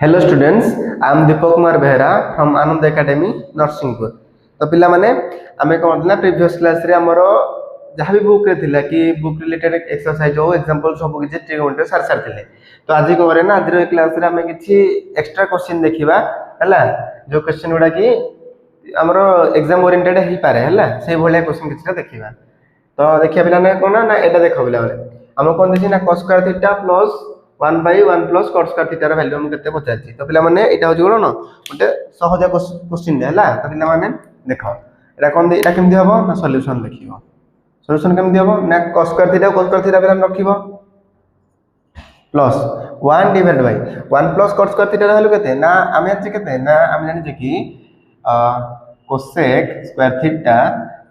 Hello students, I am Deepak Kumar Behera from Anand academy Narsinghpur. तो पिला माने आमे कोन ना प्रीवियस क्लास रे हमरो जहां भी बुक रे थिला कि बुक रिलेटेड एक्सरसाइज हो एग्जांपल सब किछि ट्रिगोनोमेट्री सार सार थिले। तो आज को रे ना आज रे क्लास रे हमें किछि एक्स्ट्रा क्वेश्चन देखिबा हला, जो क्वेश्चन उडा कि हमरो एग्जाम ओरिएंटेड ही पारे हला, से भलिया क्वेश्चन किछि देखिबा। तो देखिया पिला ने कोन ना एटा देखो पिला माने हम कोन देखि ना cos square theta plus 1/1 plus cot square theta value हम केते पचारछि। तो पिला माने एटा होछि कोन ओटे सहज क्वेश्चन हला। तो पिला माने देखो एटा कोन एटा केमि हबो ना सॉल्यूशन लिखिबो। सॉल्यूशन केमि हबो ना cos स्क्वायर थीटा पिला रखिबो plus 1 divide by 1 plus cot square theta value केते ना हम जानि केते ना हम जानि कि cosec square theta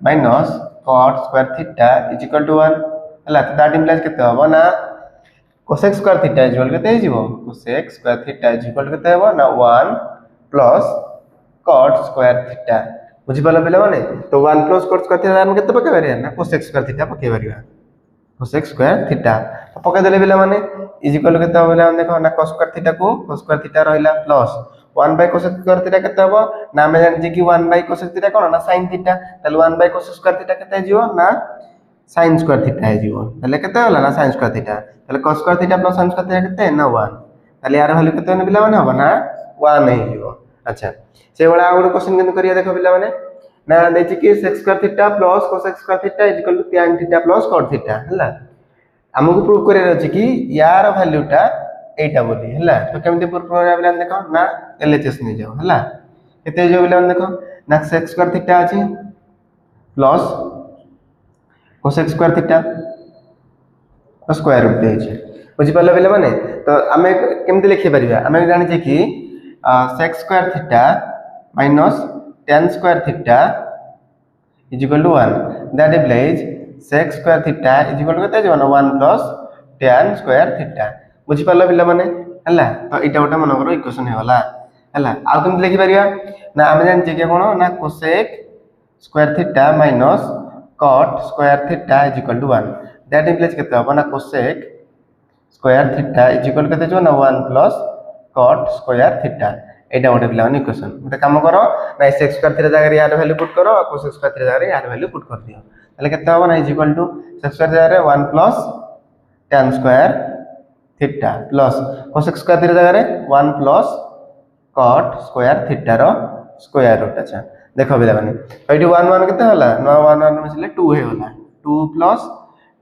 minus cot square theta is equal to 1 हला। तो दैट इंप्लाइज केते हबो ना cosec square theta is equal केते हिजिवो cosec square theta is equal केते हबो ना 1 प्लस cot स्क्वायर थीटा। बुझि पाला पिला माने तो 1 प्लस cot स्क्वायर थीटा हम केते पके बारिया ना cosec स्क्वायर थीटा पके बारिया cosec स्क्वायर थीटा। तो पके देले पिला माने इज इक्वल केते हबो ना देखो ना cos स्क्वायर थीटा को cos स्क्वायर थीटा रहिला plus 1 by cosec square theta केते हबो ना हम जानि कि 1 बाय cosec थीटा कोन ना sin थीटा। ताले 1 बाय cos स्क्वायर थीटा केते हिजिवो ना sin स्क्वायर थीटा हिजिवो। ताले केते होला ना sin स्क्वायर थीटा। ताले cos square theta plus sin square theta केते ना 1। ताले यार वैल्यू केते होने पिला माने हबो ना 1 हिजिवो। अच्छा से वाला और क्वेश्चन केन करिया देखो पिला माने ना देछि कि sec square theta plus cosec square theta is equal to tan theta plus cot theta हला। हमको प्रूव करे अछि कि यार वैल्यूटा एटा बोली हला। तो केमते प्रूव करे पिला देखो ना एलएचएस नै जाओ हला। केते जो पिला देखो ना sec स्क्वायर थीटा अछि plus cosec square theta square root देछि। बुझि पालो पिला माने तो हमें केमते लिखि परिबा हमें जानि छै कि sec square theta minus tan square theta is equal to 1 that implies sec square theta is equal to केते जनो 1 प्लस tan स्क्वायर थीटा। बुझि पालो पिला माने हला। तो इटा गोटा मन करो इक्वेशन हे होला हला। आ केमते लिखि परिबा ना हम जानि छै कि कोन ना cosec square theta minus cot square theta is equal to 1 that implies केते हबो ना cosec square theta is equal केते जो ना 1 प्लस cot स्क्वायर थीटा। एटा गोटे पिला माने इक्वेशन गोटे काम करो ना sec स्क्वायर थीटा जगह यार वैल्यू पुट करो और cos स्क्वायर थीटा जगह यार वैल्यू पुट कर दियो। ताले केते हबो ना is equal to sec square जगह 1 plus tan square theta plus cos square theta जगह 1 प्लस cot स्क्वायर थीटा रो स्क्वायर रूट। अच्छा देखो पिला माने एठी 1 1 केते होला ना 1 1 मिसले 2 हे होला 2 plus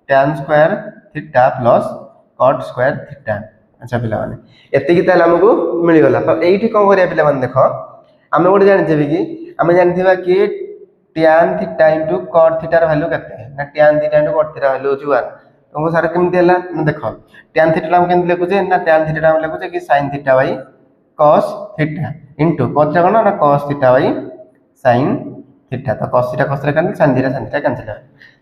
tan square theta plus cot square theta. अच्छा पिला माने एतिकी ताले हमकु मिली गला। तो एठी कोन करिया पिला माने देखो हमें गोटे जानि जेबे कि हमें जानथिबा कि tan theta into cot theta रो वैल्यू केते ना tan theta into cot theta value होची 1। तुमको सारा केमति हला ना देखो tan थीटा हम केमति लिखु जे ना tan थीटा हम लिखु जे कि sin theta by cos theta into cos theta कोन ना cos theta by sin theta. तो cos theta cos theta cancel sin theta cancel.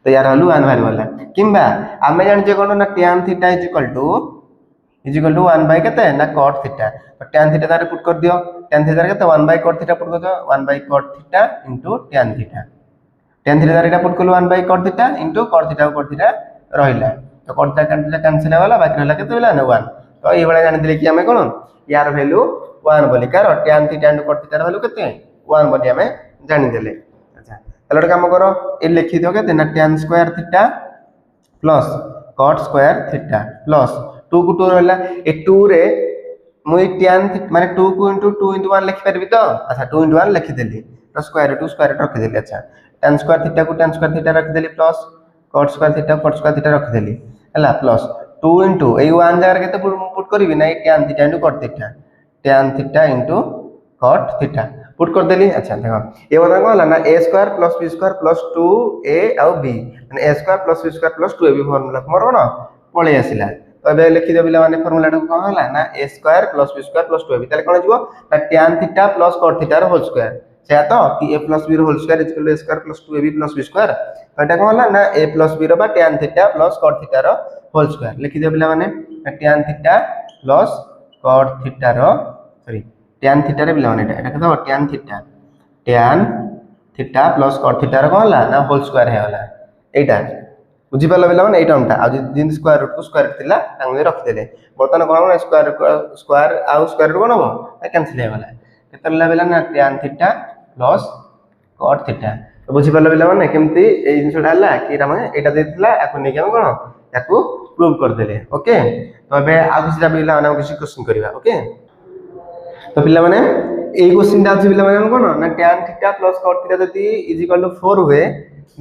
तो यार वैल्यू 1 वैल्यू वाला किंबा हमें जानि जे कोन ना tan theta is equal to 1 by केते ना cot थीटा। तो tan थीटा तारे पुट कर दियो tan थीटा केते 1 बाय cot थीटा पुट कर दियो 1 by cot theta into tan theta. tan theta तारे पुट करलो 1 by cot theta into cot theta रहिला। तो cot थीटा कैंसिल होला बाकी रहला केते होला ना 1। तो एई बळे जानि दिले कि हमें कोन यार वैल्यू 1 बोली car tan theta into cot theta value केते 1 बोली हमें जानि देले। अच्छा तले काम करो ए लिखि दियो केते ना tan square theta plus cot square theta plus 2 को 2 रहला ए 2 रे मुई tan माने 2 को इनटू 2 इनटू 1 लिखि परबी तो। अच्छा 2 इनटू 1 लिखि देली तो स्क्वायर रूट रख देली। अच्छा tan स्क्वायर थीटा को tan स्क्वायर थीटा रख देली प्लस cot स्क्वायर थीटा रख देली हला प्लस 2 इनटू ए 1 जगह केते पुट करबी ना tan theta into cot theta tan theta into cot theta put कर देली। अच्छा देखो ये बता को होला ना a square plus b square plus 2a और b माने a square plus b square plus 2ab formula मोर कोन पळे आसिला। तो एबे लिखि दे बिला माने फार्मूला टा कोन होला ना a square plus b square plus 2ab ताले कोन जिवो ना tan theta plus cot theta रो होल स्क्वायर से तो कि a प्लस b रो whole square equal to a square plus 2ab plus b square. तो एटा कोन होला ना a प्लस b रो बा tan theta plus cot theta रो होल स्क्वायर लिखि दे बिला माने tan theta plus cot theta रो सॉरी tan थीटा रे बिला माने एटा केतो tan theta plus cot theta रो कोन होला ना होल स्क्वायर हे होला एटा। बुझी पाल पिला माने एई टर्मटा आ जिन स्क्वायर रूट को स्क्वायर थिला तांगे रख देले बर्तमान कोन ना स्क्वायर आ स्क्वायर रूट कोन हो कैंसिल हे गला केते लेवल ना tan theta plus cot theta तो बुझी पाल पिला माने केमती ए जिनसटा हला कि रा माने एटा देथिला याको नै हम कोन याको प्रूव कर देले ओके तो एबे आ किछटा पिला माने किछ क्वेश्चन करिवा ओके तो पिला माने ए क्वेश्चन दा अछि पिला माने कोन ना tan theta plus cot theta जति इज इक्वल टू 4 हुए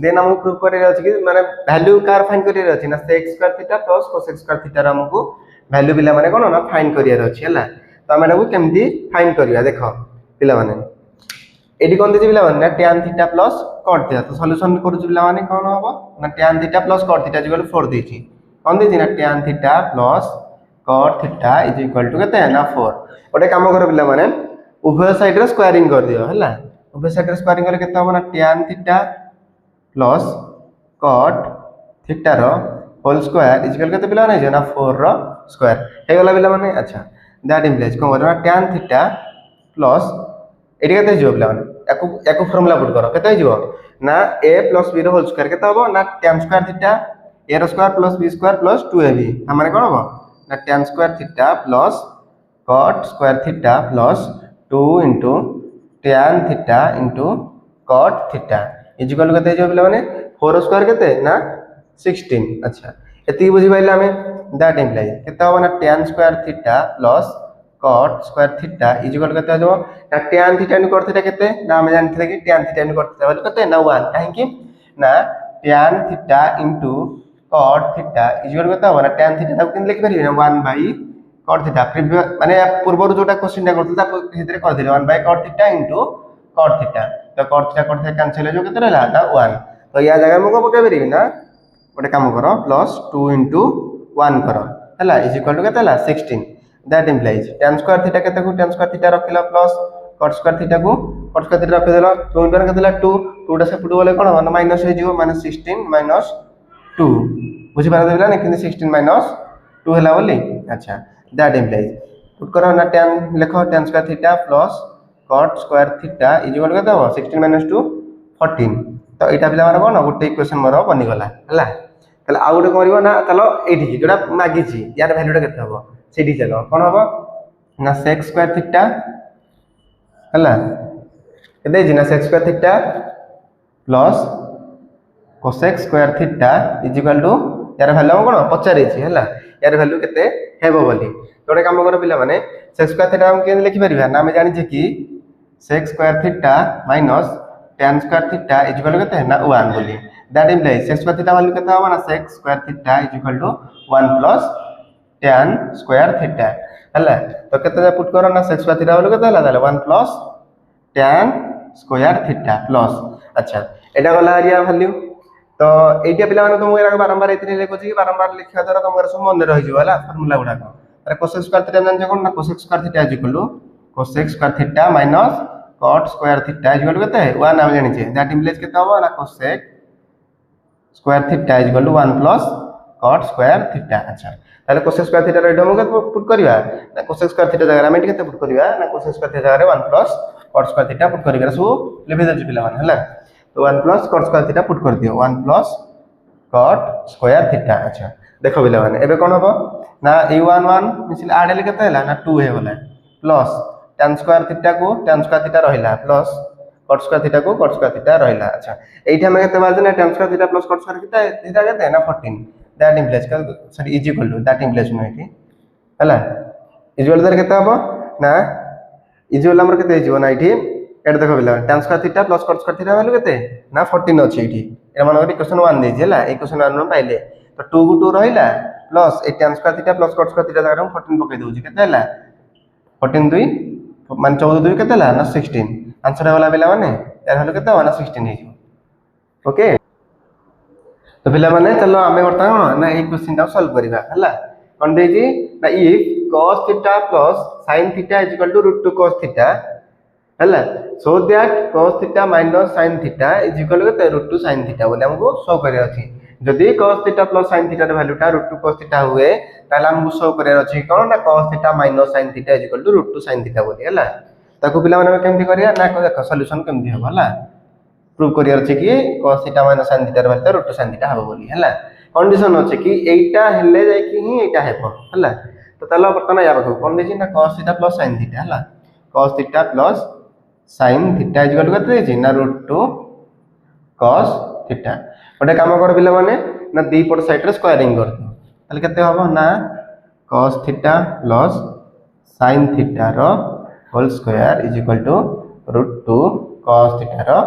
देन हमको प्रूव करे अछि कि माने वैल्यू कार फाइंड करे अछि ना sec square theta plus cos square theta हमको वैल्यू पिला माने कोन ना फाइंड करिया अछि हला तो हम एटाको केमती फाइंड करिया देखो पिला माने एडी कोन देछि पिला माने tan theta plus cot theta तो सॉल्यूशन करू पिला माने कोन होबो ना tan theta plus cot theta equal 4 देछि कोन देछि ना tan theta plus cot theta is equal to केते ना 4 ओटे काम करो पिला माने उभय साइड रे स्क्वायरिंग कर दियो हला उभय साइड रे स्क्वायरिंग करले केते होबो ना tan theta plus cot theta रो होल स्क्वायर इज इक्वल केते पिला नै जे ना 4 रो स्क्वायर हे गला पिला माने अच्छा दैट इंप्लाइज कोन करो tan थीटा प्लस एडी केते जो पिला माने एको फार्मूला पुट करो केते हिजो ना a प्लस b रो होल स्क्वायर केते होबो ना tan स्क्वायर थीटा a रो square plus b square plus 2ab हमरे कोन होबो ना tan square theta plus cot square theta plus 2 into tan theta into cot theta is equal केते जो पिला माने 4 स्क्वायर केते ना 16 अच्छा एती बुझी पाइले हमें दैट इंप्लाइज केते होबो ना tan square theta plus cot square theta is equal केते हो ना tan theta into cot theta केते ना हम जानथे कि tan theta into cot theta बोले केते ना 1 काहे कि ना tan theta into cot theta is equal केते हो ना tan थीटा को किन लिख परिबे ना 1 by cot थीटा माने पूर्व जोटा क्वेश्चन टा करथि ता हितरे कर दिले 1 by cot theta into cot theta तो cot थीटा कैंसिल हो जो केते रहला ना 1 तो या जगह में को पके परिबे ना गोटे काम करो प्लस 2 into 1 करो हला इज इक्वल टू केते हला 16 that implies tan square theta केते को tan स्क्वायर थीटा रखिला प्लस cot स्क्वायर थीटा को cot स्क्वायर थीटा रख देला 2 into केते हला 2 2 टा से पुट बोले कोन ना माइनस हो जिवो माने 16 minus 2 बुझी पारा देला ना कि 16 minus 2 हला बोली अच्छा दैट इंप्लाइज पुट करो ना tan लिखो tan square theta plus cot square theta is equal केते हो 16 minus 2 14 तो एटा पिला माने कोन गोटे इक्वेशन मोर बनि गला हला तले आ गोटे करबो ना चलो एठी जोडा मागी छी यार वैल्यूटा केते होबो सेठी चलो कोन होबो ना sec स्क्वायर थीटा हला केते जी ना sec square theta plus cosec square theta is equal to यार वैल्यू कोन पचारे छी हला यार वैल्यू केते हेबो बोली जोडे काम करो पिला माने sec स्क्वायर थीटा हम के लिखि परिबा ना हम जानि जे कि sec square theta minus tan square theta is equal केते ना 1 बोली that implies sec square theta value केते होबा ना sec square theta is equal to 1 plus tan square theta हला तो केते पुट करो ना sec स्क्वायर थीटा वैल्यू केते हला ताले 1 plus tan square theta plus अच्छा एटा गला एरिया वैल्यू तो एटा पिला माने तुम एरा बारंबार एतने लिखो छी बारंबार लिखिया द्वारा तुमरा सब मन रहि जिवो हला फार्मूला गुडा को अरे cosec स्क्वायर थीटा जान जे कोन ना cosec square theta is equal to cosec square theta minus cot square theta is equal to केते 1 हम जानि छे दैट इंप्लाइज केते होबो ना cosec square theta is equal to 1 plus cot square theta अच्छा ताले cosec स्क्वायर थीटा रे हम पुट करिवा ना cosec स्क्वायर थीटा जगह हम केते पुट करिवा ना cosec स्क्वायर थीटा रे 1 plus cot square theta put करिवा सो लिखि दे पिला माने हला तो 1 plus cot square theta put कर दियो 1 प्लस cot स्क्वायर थीटा अच्छा देखो पिला माने एबे कोन होबो ना a1 1 मिसिल आडे केते हला ना 2 हे बोला प्लस tan स्क्वायर थीटा को tan स्क्वायर थीटा रहिला प्लस cot स्क्वायर थीटा को cot स्क्वायर थीटा रहिला अच्छा एठी हम केते बार ना tan square theta plus cot square theta theta केते ना 14 दैट इंप्लाइज का sorry is equal to that implies no एठी हला इक्वल दर केते होबो ना इक्वल हमर केते हिजो ना एठी एट देखो पिला tan square theta plus cot square theta value केते ना 14 अछि एठी ए माने इक्वेशन 1 देछि हला इक्वेशन 1 नो पाइले तो 2 को 2 रहिला प्लस ए tan square theta plus cot square theta जगह हम 14 पके दोछि केते हला 14 2 मान 14 2 केते हला ना 16 आंसर होला पिला माने यार हलो केते ना 16 हे ओके तो पिला माने चलो आमे वर्ता ना ए क्वेश्चन ता सॉल्व करिवा हला कोन देछि ना if cos theta plus sin theta is equal to √2 cos theta हला so that cos theta minus sin theta is equal to √2 sin theta बोले हमको शो करे अछि जदि cos theta plus sin theta रे वैल्यूटा √2 cos थीटा हुए ताला हमको शो करे अछि कोन ना cos theta minus sin theta is equal to √2 sin theta बोली हला ताको पिला माने केमथि करिया ना देखो सॉल्यूशन केमथि हो हला प्रूव करियर अछि कि cos theta minus sin theta रे वैल्यू √2 sin थीटा हबो बोली हला कंडीशन अच्छे कि एटा हेले जाय कि ही एटा हेबो हला तो ताला बर्तन या पाखु कोन देछि ना cos theta plus sin theta हला cos theta plus sin theta equal to केते देछि ना √2 cos थीटा गोटे काम कर पिला माने ना दी पट साइड रे स्क्वायरिंग कर दियो ताले केते हबो ना cos theta plus sin theta रो whole square is equal to √2 cos theta रो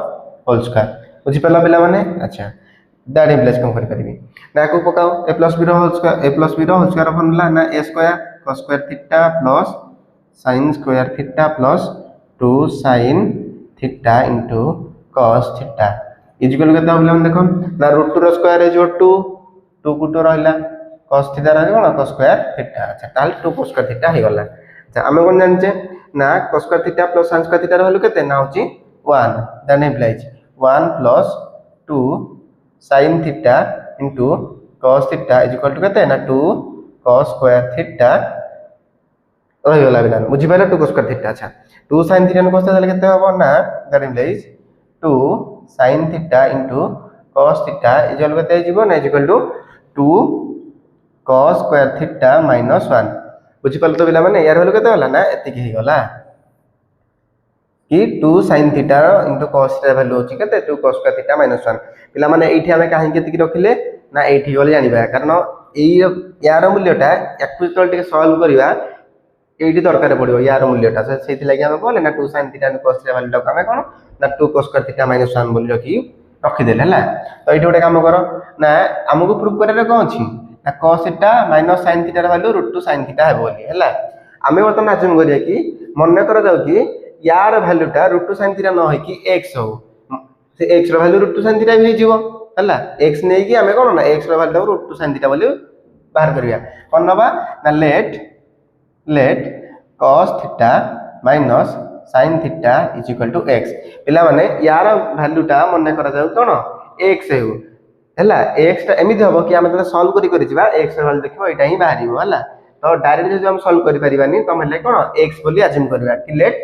होल स्क्वायर बुझी पला पिला माने अच्छा दैट इम्प्लाइज कम करि परिबी ना को पकाओ a प्लस b रो होल स्क्वायर फॉर्मूला ना a square cos square theta plus sin square theta plus 2 sin theta into cos theta is equal केते हम देखो ना √2 रो स्क्वायर है जो 2 2 को 2 रहला cos थीटा रहला कोन cos स्क्वायर थीटा अच्छा ताल 2 cos स्क्वायर थीटा हे गला अच्छा हम कोन जानचे ना cos square theta plus sin square theta रहलो केते ना होची 1 that implies 1 plus 2 sin theta into cos theta is equal to केते ना 2 cos स्क्वायर थीटा रही गला बिना बुझी पाले 2 cos स्क्वायर थीटा अच्छा 2 sin थीटा cos थीटा केते हबो ना that implies 2 sin theta into cos theta is equal केते जीवो ना is equal to 2 cos square theta minus 1 बुझी पाले तो बिला माने यार होलो केते होला ना एति की गला कि 2 sin theta into cos theta value होची केते 2 cos स्क्वायर थीटा माइनस 1 पिला माने एठी हमें काहे केति की रखिले ना एठी गले जानिबा कारण एई यार मूल्यटा याकु तल टिके सॉल्व करिवा एठी दरकार पड़ियो यार मूल्यटा सेथि लागि हम बोले ना 2 sin theta cos theta value टा हमें कोन ना 2 cos स्क्वायर थीटा माइनस 1 बोली रखी देले हला तो एठी गोटे काम करो ना हमको प्रूफ करे कोन अछि ना cos theta minus sin theta र वैल्यू √2 sin थीटा है बोली हला हमें वर्तमान अज्यूम करिया कि मन करा जाउ कि यार वैल्यूटा √2 sin थीटा न होई कि x हो से x र वैल्यू √2 sin थीटा भी जीवो हला x नै कि हमें कोन ना x र वैल्यू √2 sin थीटा वैल्यू बाहर करिया कोन नबा ना let cos theta minus sin theta is equal to x पिला माने यार वैल्यूटा मन करा जाउ कोन x हेउ हला x टा एमिति हबो कि हम त सॉल्व करि जिबा x र वैल्यू देखिबो एटा ही बाहरिबो हला तो डायरेक्ट जो हम सॉल्व करि परिबानी तो हम ले कोन x बोली अज्यूम करबा कि let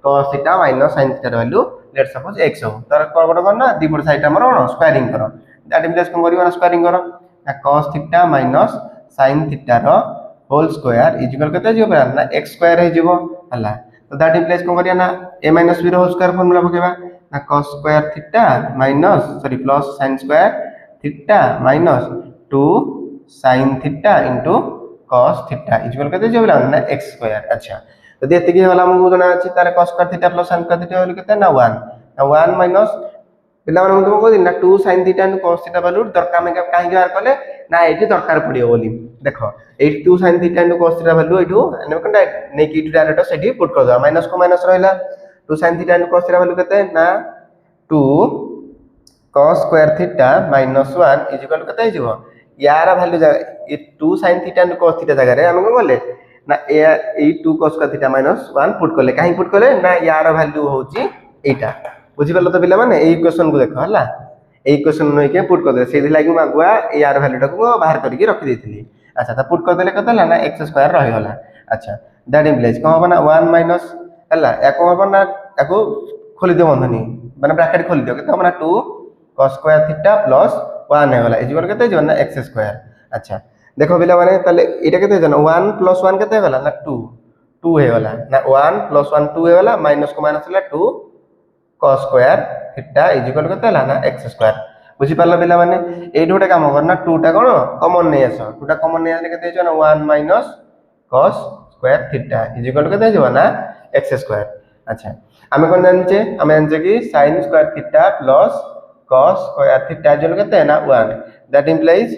cos theta minus sin theta value let suppose x हो तर कोन करना दीपट साइड हमर कोन स्क्वायरिंग करो दैट मींस कोन करिबा स्क्वायरिंग करो ना cos theta minus sin theta रो होल स्क्वायर इज इक्वल केते जो ना x स्क्वायर हे जीवो हला तो दैट इम्प्लाइज कोन करिया ना a माइनस b रो होल स्क्वायर फार्मूला पकेबा ना cos square theta minus sorry plus sin square theta minus 2 sin theta into cos theta is equal केते जो ना x स्क्वायर अच्छा तो देते कि होला हमहु जना अछि तारे cos square theta plus sin square theta whole केते ना 1 माइनस पिला माने तुमको कहदि ना 2 sin theta into cos theta value दरकार में काहे बाहर कले ना एठी दरकार पड़ियो बोली देखो 2 sin theta into cos theta value एठू एने कोन नै कि डायरेक्ट सेठी पुट कर दो माइनस को माइनस रहला 2 sin theta into cos theta value केते ना 2 cos square theta minus 1 is equal केते हिजो यार वैल्यू ए 2 sin theta into cos theta जगह रे हम को बोले ना ए 2 cos square theta minus 1 put करले काहे पुट करले ना यार वैल्यू होची एटा बुझी पालो तो पिला माने ए इक्वेशन को देखो हला ए इक्वेशन नै के पुट कर दे सेहि लागि मागुआ यार वैल्यू टा को बाहर करके रखि देथिली अच्छा तो पुट कर देले कत ला ना x स्क्वायर रहि गला अच्छा दैट इम्प्लाइज कोन होबा ना 1 माइनस हला एको होबा ना एको खोली दे बंधनी माने ब्रैकेट खोली दियो केते होबा ना 2 cos स्क्वायर थीटा प्लस 1 हे गला इज इक्वल केते जो ना x स्क्वायर अच्छा देखो पिला माने तले एटा केते जन 1 प्लस 1 केते गला ना 2 2 हे गला ना 1 प्लस 1 2 हे गला माइनस को माइनस ला 2 cos square theta is equal केते ला ना x स्क्वायर बुझी पाला पिला माने एठी गोटे काम करना 2 टा कोन कॉमन नै आसो 2 टा कॉमन नै आले केते जो ना 1 minus cos square theta is equal केते जो ना x स्क्वायर अच्छा हमें कोन जानचे हमें जानचे कि sin square theta plus cos square theta जो केते ना 1 that implies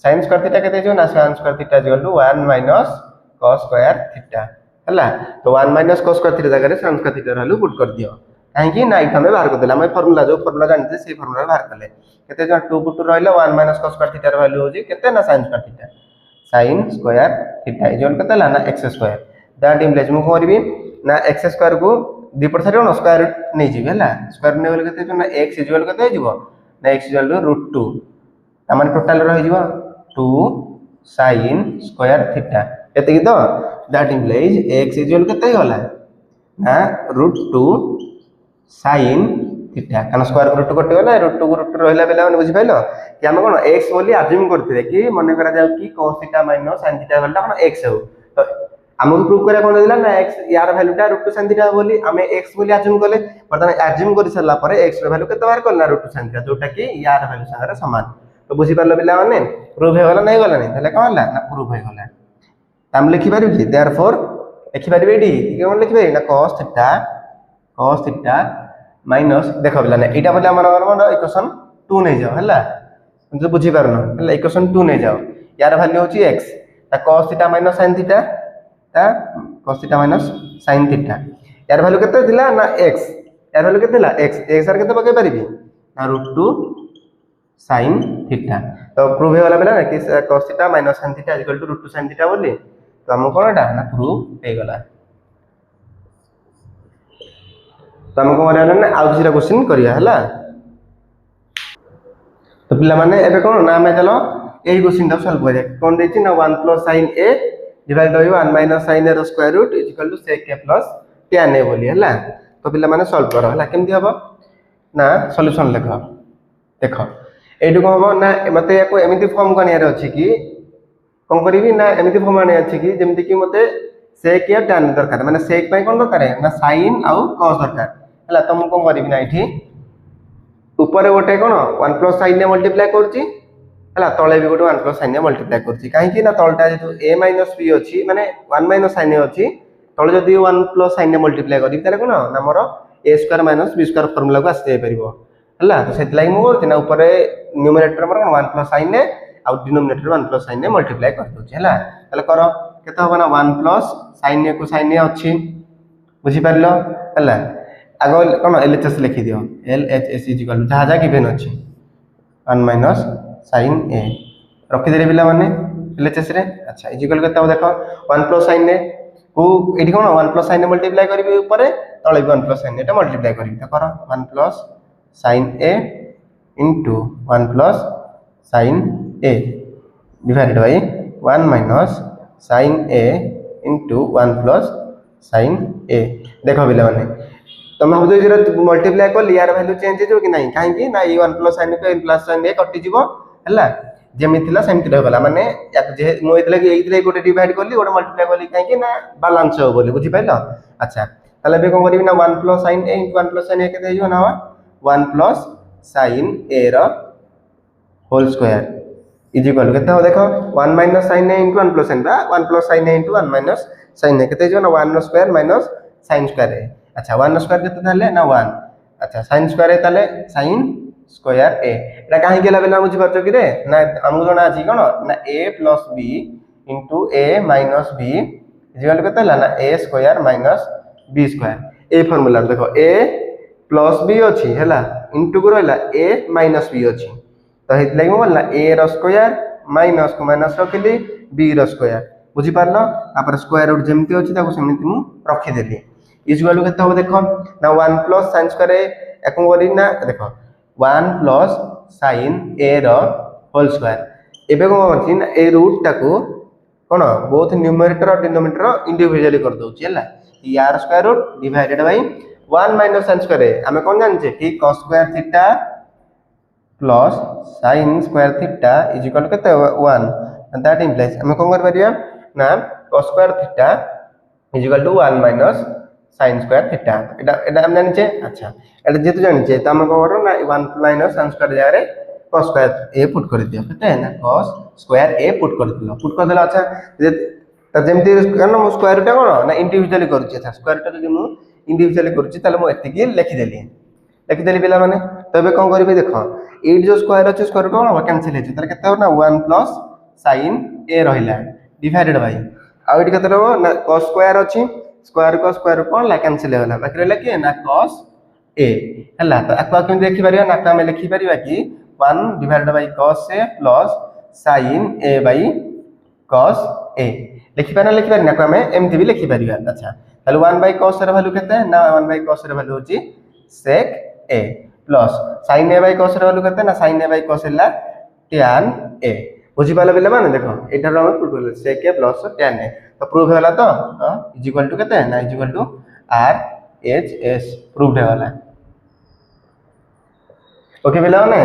sin square theta केते जो ना sin square theta equal to 1 minus cos square theta हला तो 1 माइनस cos स्क्वायर थीटा जगह रे sin square theta value put कर दियो काहे कि ना इथा में बाहर कर देला हम फार्मूला जो फार्मूला जानते से फार्मूला बाहर करले केते जो 2 पुट रहले 1 minus cos square theta value होजी केते ना sin square theta sin square theta इजन केते ला ना x स्क्वायर दैट इंप्लाइज मु करबी ना x स्क्वायर को दीपट साइड न स्क्वायर नै जी हला स्क्वायर नै होले केते जो ना x इक्वल केते हिजबो ना x इक्वल टू √2 त माने टोटल रह हिजबो 2 sin स्क्वायर थीटा एते की तो दैट इंप्लाइज x इक्वल केते होला ना √2 sin थीटा कारण स्क्वायर को रूट कटि गला रूट को रूट रहला बेला माने बुझि पाइलो कि हम कोन x बोली अज्यूम करथिले कि मन करा जाउ कि cos theta minus sin theta वाला कोन x हो तो हमको प्रूव करा कोन दिला ना x यार वैल्यूटा रूट sin थीटा बोली हमें x बोली अज्यूम करले बर्तमान अज्यूम कर सरला परे x रो वैल्यू केते बार करला रूट sin थीटा जोटा कि यार वैल्यू संगे समान तो बुझि पारलो पिला माने प्रूव हे गला नै गला नै तले कोन होला ना प्रूव हे गला हम लिखि पारु कि देयरफॉर लिखि पारबे डी कोन लिखि पारि ना cos थीटा माइनस देखो पिला ना एटा बोले हमर मन इक्वेशन 2 नै जाओ हला तुम तो बुझी पारनो हला इक्वेशन 2 नै जाओ यार वैल्यू होची x ता cos theta minus sin theta ता cos theta minus sin theta यार वैल्यू केते दिला ना x यार वैल्यू केते दिला x x आर केते पके पारिबी ना √2 sin थीटा तो प्रूव हे वाला बेला ना कि cos theta minus sin theta equal to √2 sin theta बोली तो हम कोनटा ना प्रूव हे गला तो हम को माने ना आउ दूसरा क्वेश्चन करिया हला तो पिला माने एबे कोन ना हमें चलो एही क्वेश्चन दा सॉल्व करिया कोन देछि ना 1 + sin a divide by 1 - sin a रो square root equal to sec a + tan a बोली हला तो पिला माने सॉल्व करो हला केमति हबो ना सॉल्यूशन लिखो देखो एडु को हबो ना मते याको एमिति फॉर्म कनियार अछि कि कोन करिवि ना एमिति फॉर्म आने अछि कि जेमति कि मते sec या tan दरकार माने sec पय कोन दरकार ना sin आउ cos दरकार हला त म कोन करिवि ना इठी ऊपर गोटे कोन 1 + sin ने मल्टीप्लाई करछि हला तळे भी गोटे 1 + sin ने मल्टीप्लाई करछि काहे कि ना तळटा जेतु a - b अछि माने 1 - sin अछि तळे जदि 1 + sin ने मल्टीप्लाई करि तले कोन ना मोर a² - b² फार्मूला को आसी परिबो हला तो सेत लागि मो करछि ना ऊपर न्यूमरेटर मोर 1 + sin ने आ डिनोमिनेटर 1 + sin ने मल्टीप्लाई कर दोछि हला तले करो केते होबा ना 1 + sin ने को sin ने अछि बुझि परलो हला आगो कोन एलएचएस लिखि दियो एलएचएस इक्वल जहा जा गिवन अछि 1 - sin a रखि देले बिला माने एलएचएस रे अच्छा इक्वल केते देखो 1 + sin ने को एठी कोन 1 + sin ने मल्टीप्लाई करबी ऊपर तळे 1 + sin एटा मल्टीप्लाई करबी त करो 1 + sin a into 1 + sin a divided by 1 - sin a into 1 + sin a देखो बिला माने तुम हम जो मल्टीप्लाई कर यार वैल्यू चेंज हो कि नहीं काहे कि ना 1 + sin को n + sin ए कटि जीवो हला जेमि थिला सेमि रह गला माने जे मो इतले कि एइतले गोटे डिवाइड करली गोटे मल्टीप्लाई करली काहे कि ना बैलेंस हो बोली बुझि पाइलो अच्छा ताले बे कोन करिवि ना 1 + sin a * 1 + sin a केते हियो ना 1 + sin a रो होल स्क्वायर इज इक्वल केते हो देखो 1 - sin a * 1 + sin बा 1 + sin a * 1 - sin a केते हियो ना 1 square minus sin square a अच्छा 1 स्क्वायर केते थाले ना 1 अच्छा sin स्क्वायर ए ताले sin स्क्वायर a एटा काहे केला बेला बुझि परछो कि रे ना हमहु जणा अछि कोन ना a + b * a - b equal केते ला ना a square minus b square A formula देखो a + b अछि हैला इनटू को रहला a - b अछि तो हेत लागि बोलला a रो स्क्वायर माइनस को माइनस रखिली b रो स्क्वायर बुझि पारलो तापर स्क्वायर रूट जेमति अछि ताको सेमिति मु रखि देली इज वैल्यू केते हो देखो ना 1 + sin स्क्वायर एकम करी ना देखो 1 + sin a रो होल स्क्वायर एबे को अछि ना ए रूट टाको कोन बोथ न्यूमरेटर और डिनोमिनेटर इंडिविजुअली कर दोछि हला यार square root divided by 1 - sin square हमें कोन जानछे कि cos square theta plus sin square theta is equal केते 1 दैट इंप्लाइज हमें कोन कर परिया ना cos square theta is equal to 1 - sin square theta एटा एटा हम जानिछे अच्छा एटा जेतु जानिछे त हम को करो ना 1 - sin स्क्वायर जारे cos स्क्वायर a पुट कर दियो केते ना cos स्क्वायर a पुट कर देला अच्छा त जेमति करन मो स्क्वायर रूट कोन ना इंडिविजुअली करूची अच्छा स्क्वायर रूट जदि मु इंडिविजुअली करूची ताले मो एतिकी लिखि देली पिला माने तबे कोन करबे देखो 8 जो स्क्वायर अछि स्क्वायर रूट कोन कैंसिल हे ताले केते हो ना 1 + sin a रहिला डिवाइडेड बाय आ एटी केते रहबो ना cos स्क्वायर अछि स्क्वायर को स्क्वायर कोन ला कैंसिल होला बाकी रहला कि ना cos a हला तो आको केम देखि परिया ना का में लिखि परिया कि 1 divided by cos a plus sin a by cos a लिखि पाना ना का में एमति भी लिखि परिया अच्छा ताले 1 बाय cos र वैल्यू केते ना 1 बाय cos र वैल्यू होची sec a plus sin a by cos र वैल्यू केते ना sin a बाय cos ला tan a बुझि पाले बेले माने देखो एटा हम प्रूफ करले sec a plus tan a तो प्रूफ होला तो इज इक्वल टू केते ना is equal to r h s proof होला ओके पिलाने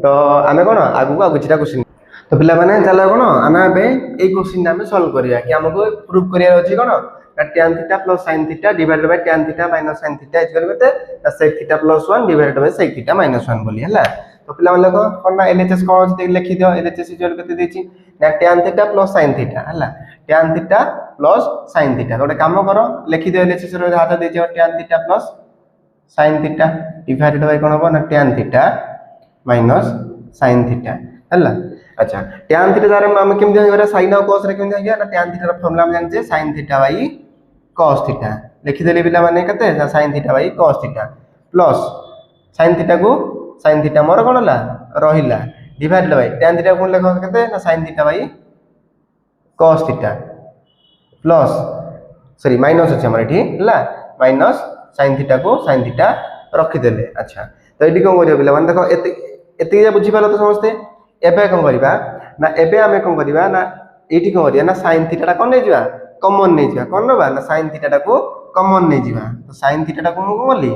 तो आमे कोन आगु आगु किछटा क्वेश्चन तो पिला माने चला कोन आमे बे ए क्वेश्चन आमे सॉल्व करिया कि हमको प्रूफ करिया अछि कोन tan theta plus sin theta divided bye tan theta minus sin theta equal कते sec theta plus 1 divided bye sec theta minus 1 बोली हला तो पिला माने को कोन ना LHS कोन अछि लिखि दियो LHS इक्वल कते देछि ना tan theta plus sin theta हला tan theta plus sin theta गोटे काम करो लिखि दियो LHS रो हाथ देछि tan theta plus sin theta divided by कोन हो ना tan theta minus sin theta हला अच्छा tan थीटा द्वारा हम केमि होइरा sin और cos रे केमि होइया ना tan थीटा रो फार्मूला हम जान जे sin theta by cos theta लिखि देले पिला माने कते sin theta by cos theta plus sin theta को sin थीटा मोर कोन ला रहिला डिवाइड बाई tan थीटा कोन लेखो कते ना sin theta by cos theta plus sorry minus अछि हमर एठी हला माइनस sin थीटा को sin थीटा रखि देले अच्छा तो एठी कोन करियो पिला माने देखो एते जे बुझि पालो तो समझते एबे कोन करिबा ना एबे हमें कोन करिबा ना एठी कोन करिया ना sin थीटा टा कोन नै जिबा कॉमन नै जिबा कोन नबा ना sin थीटा टा को कॉमन नै जिबा तो sin थीटा टा को मु बोली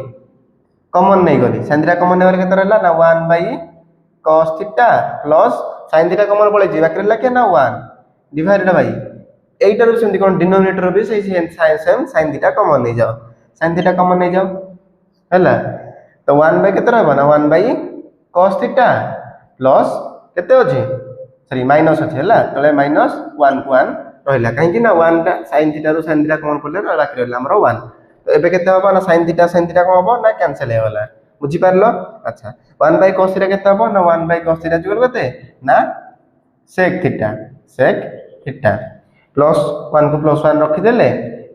कॉमन नै गली sin थीटा कॉमन नै गले केते रहला ना 1 bye cos theta plus sin theta common पळे जिबा करला के ना 1 डिवाइडेड बाय एटा रो सेमति कोन डिनोमिनेटर भी सही सेम sin थीटा कॉमन नै जाओ sin थीटा कॉमन नै जाओ हला तो 1 बाय केते रहबा ना 1 बाय cos थीटा प्लस केते अछि सॉरी माइनस अछि हला तले माइनस 1 को 1 रहला काहे कि ना 1 टा sin थीटा रो sin थीटा कॉमन पड़ले बाकी रहला हमरो 1 तो एबे केते होबा ना sin थीटा कोन होबो ना कैंसिल हे वाला बुझि पारलो अच्छा 1 बाय cos थीटा केते होबो ना 1 बाय cos थीटा जुगल केते ना sec थीटा प्लस 1 को प्लस 1 रखि देले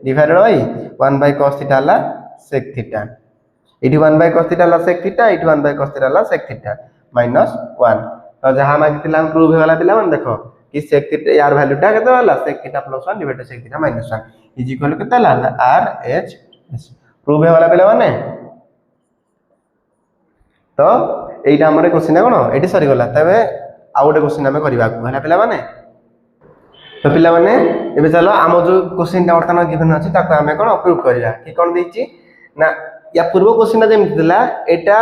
divided by 1 bye cos theta हला sec थीटा इठी 1 बाय cos थीटा हला sec थीटा इठी 1 बाय cos थीटा हला sec थीटा माइनस 1 तो जहां मागितिला हम प्रूव हेवाला पिला मन देखो कि sec थीटा यार वैल्यू टा केते होला sec theta plus 1 divided sec theta minus 1 is equal केते होला ना RHS प्रूव हेवाला पिला माने तो एइटा हमरे क्वेश्चन कोन एठी सरी गला तबे आ गोटे क्वेश्चन हमें करबा को हला पिला माने तो पिला माने एबे चलो हम जो क्वेश्चन टा वर्तमान गिवन अछि ताको हमें कोन प्रूव करबा कि कोन देछि ना या पूर्व क्वेश्चन जेम दिला एटा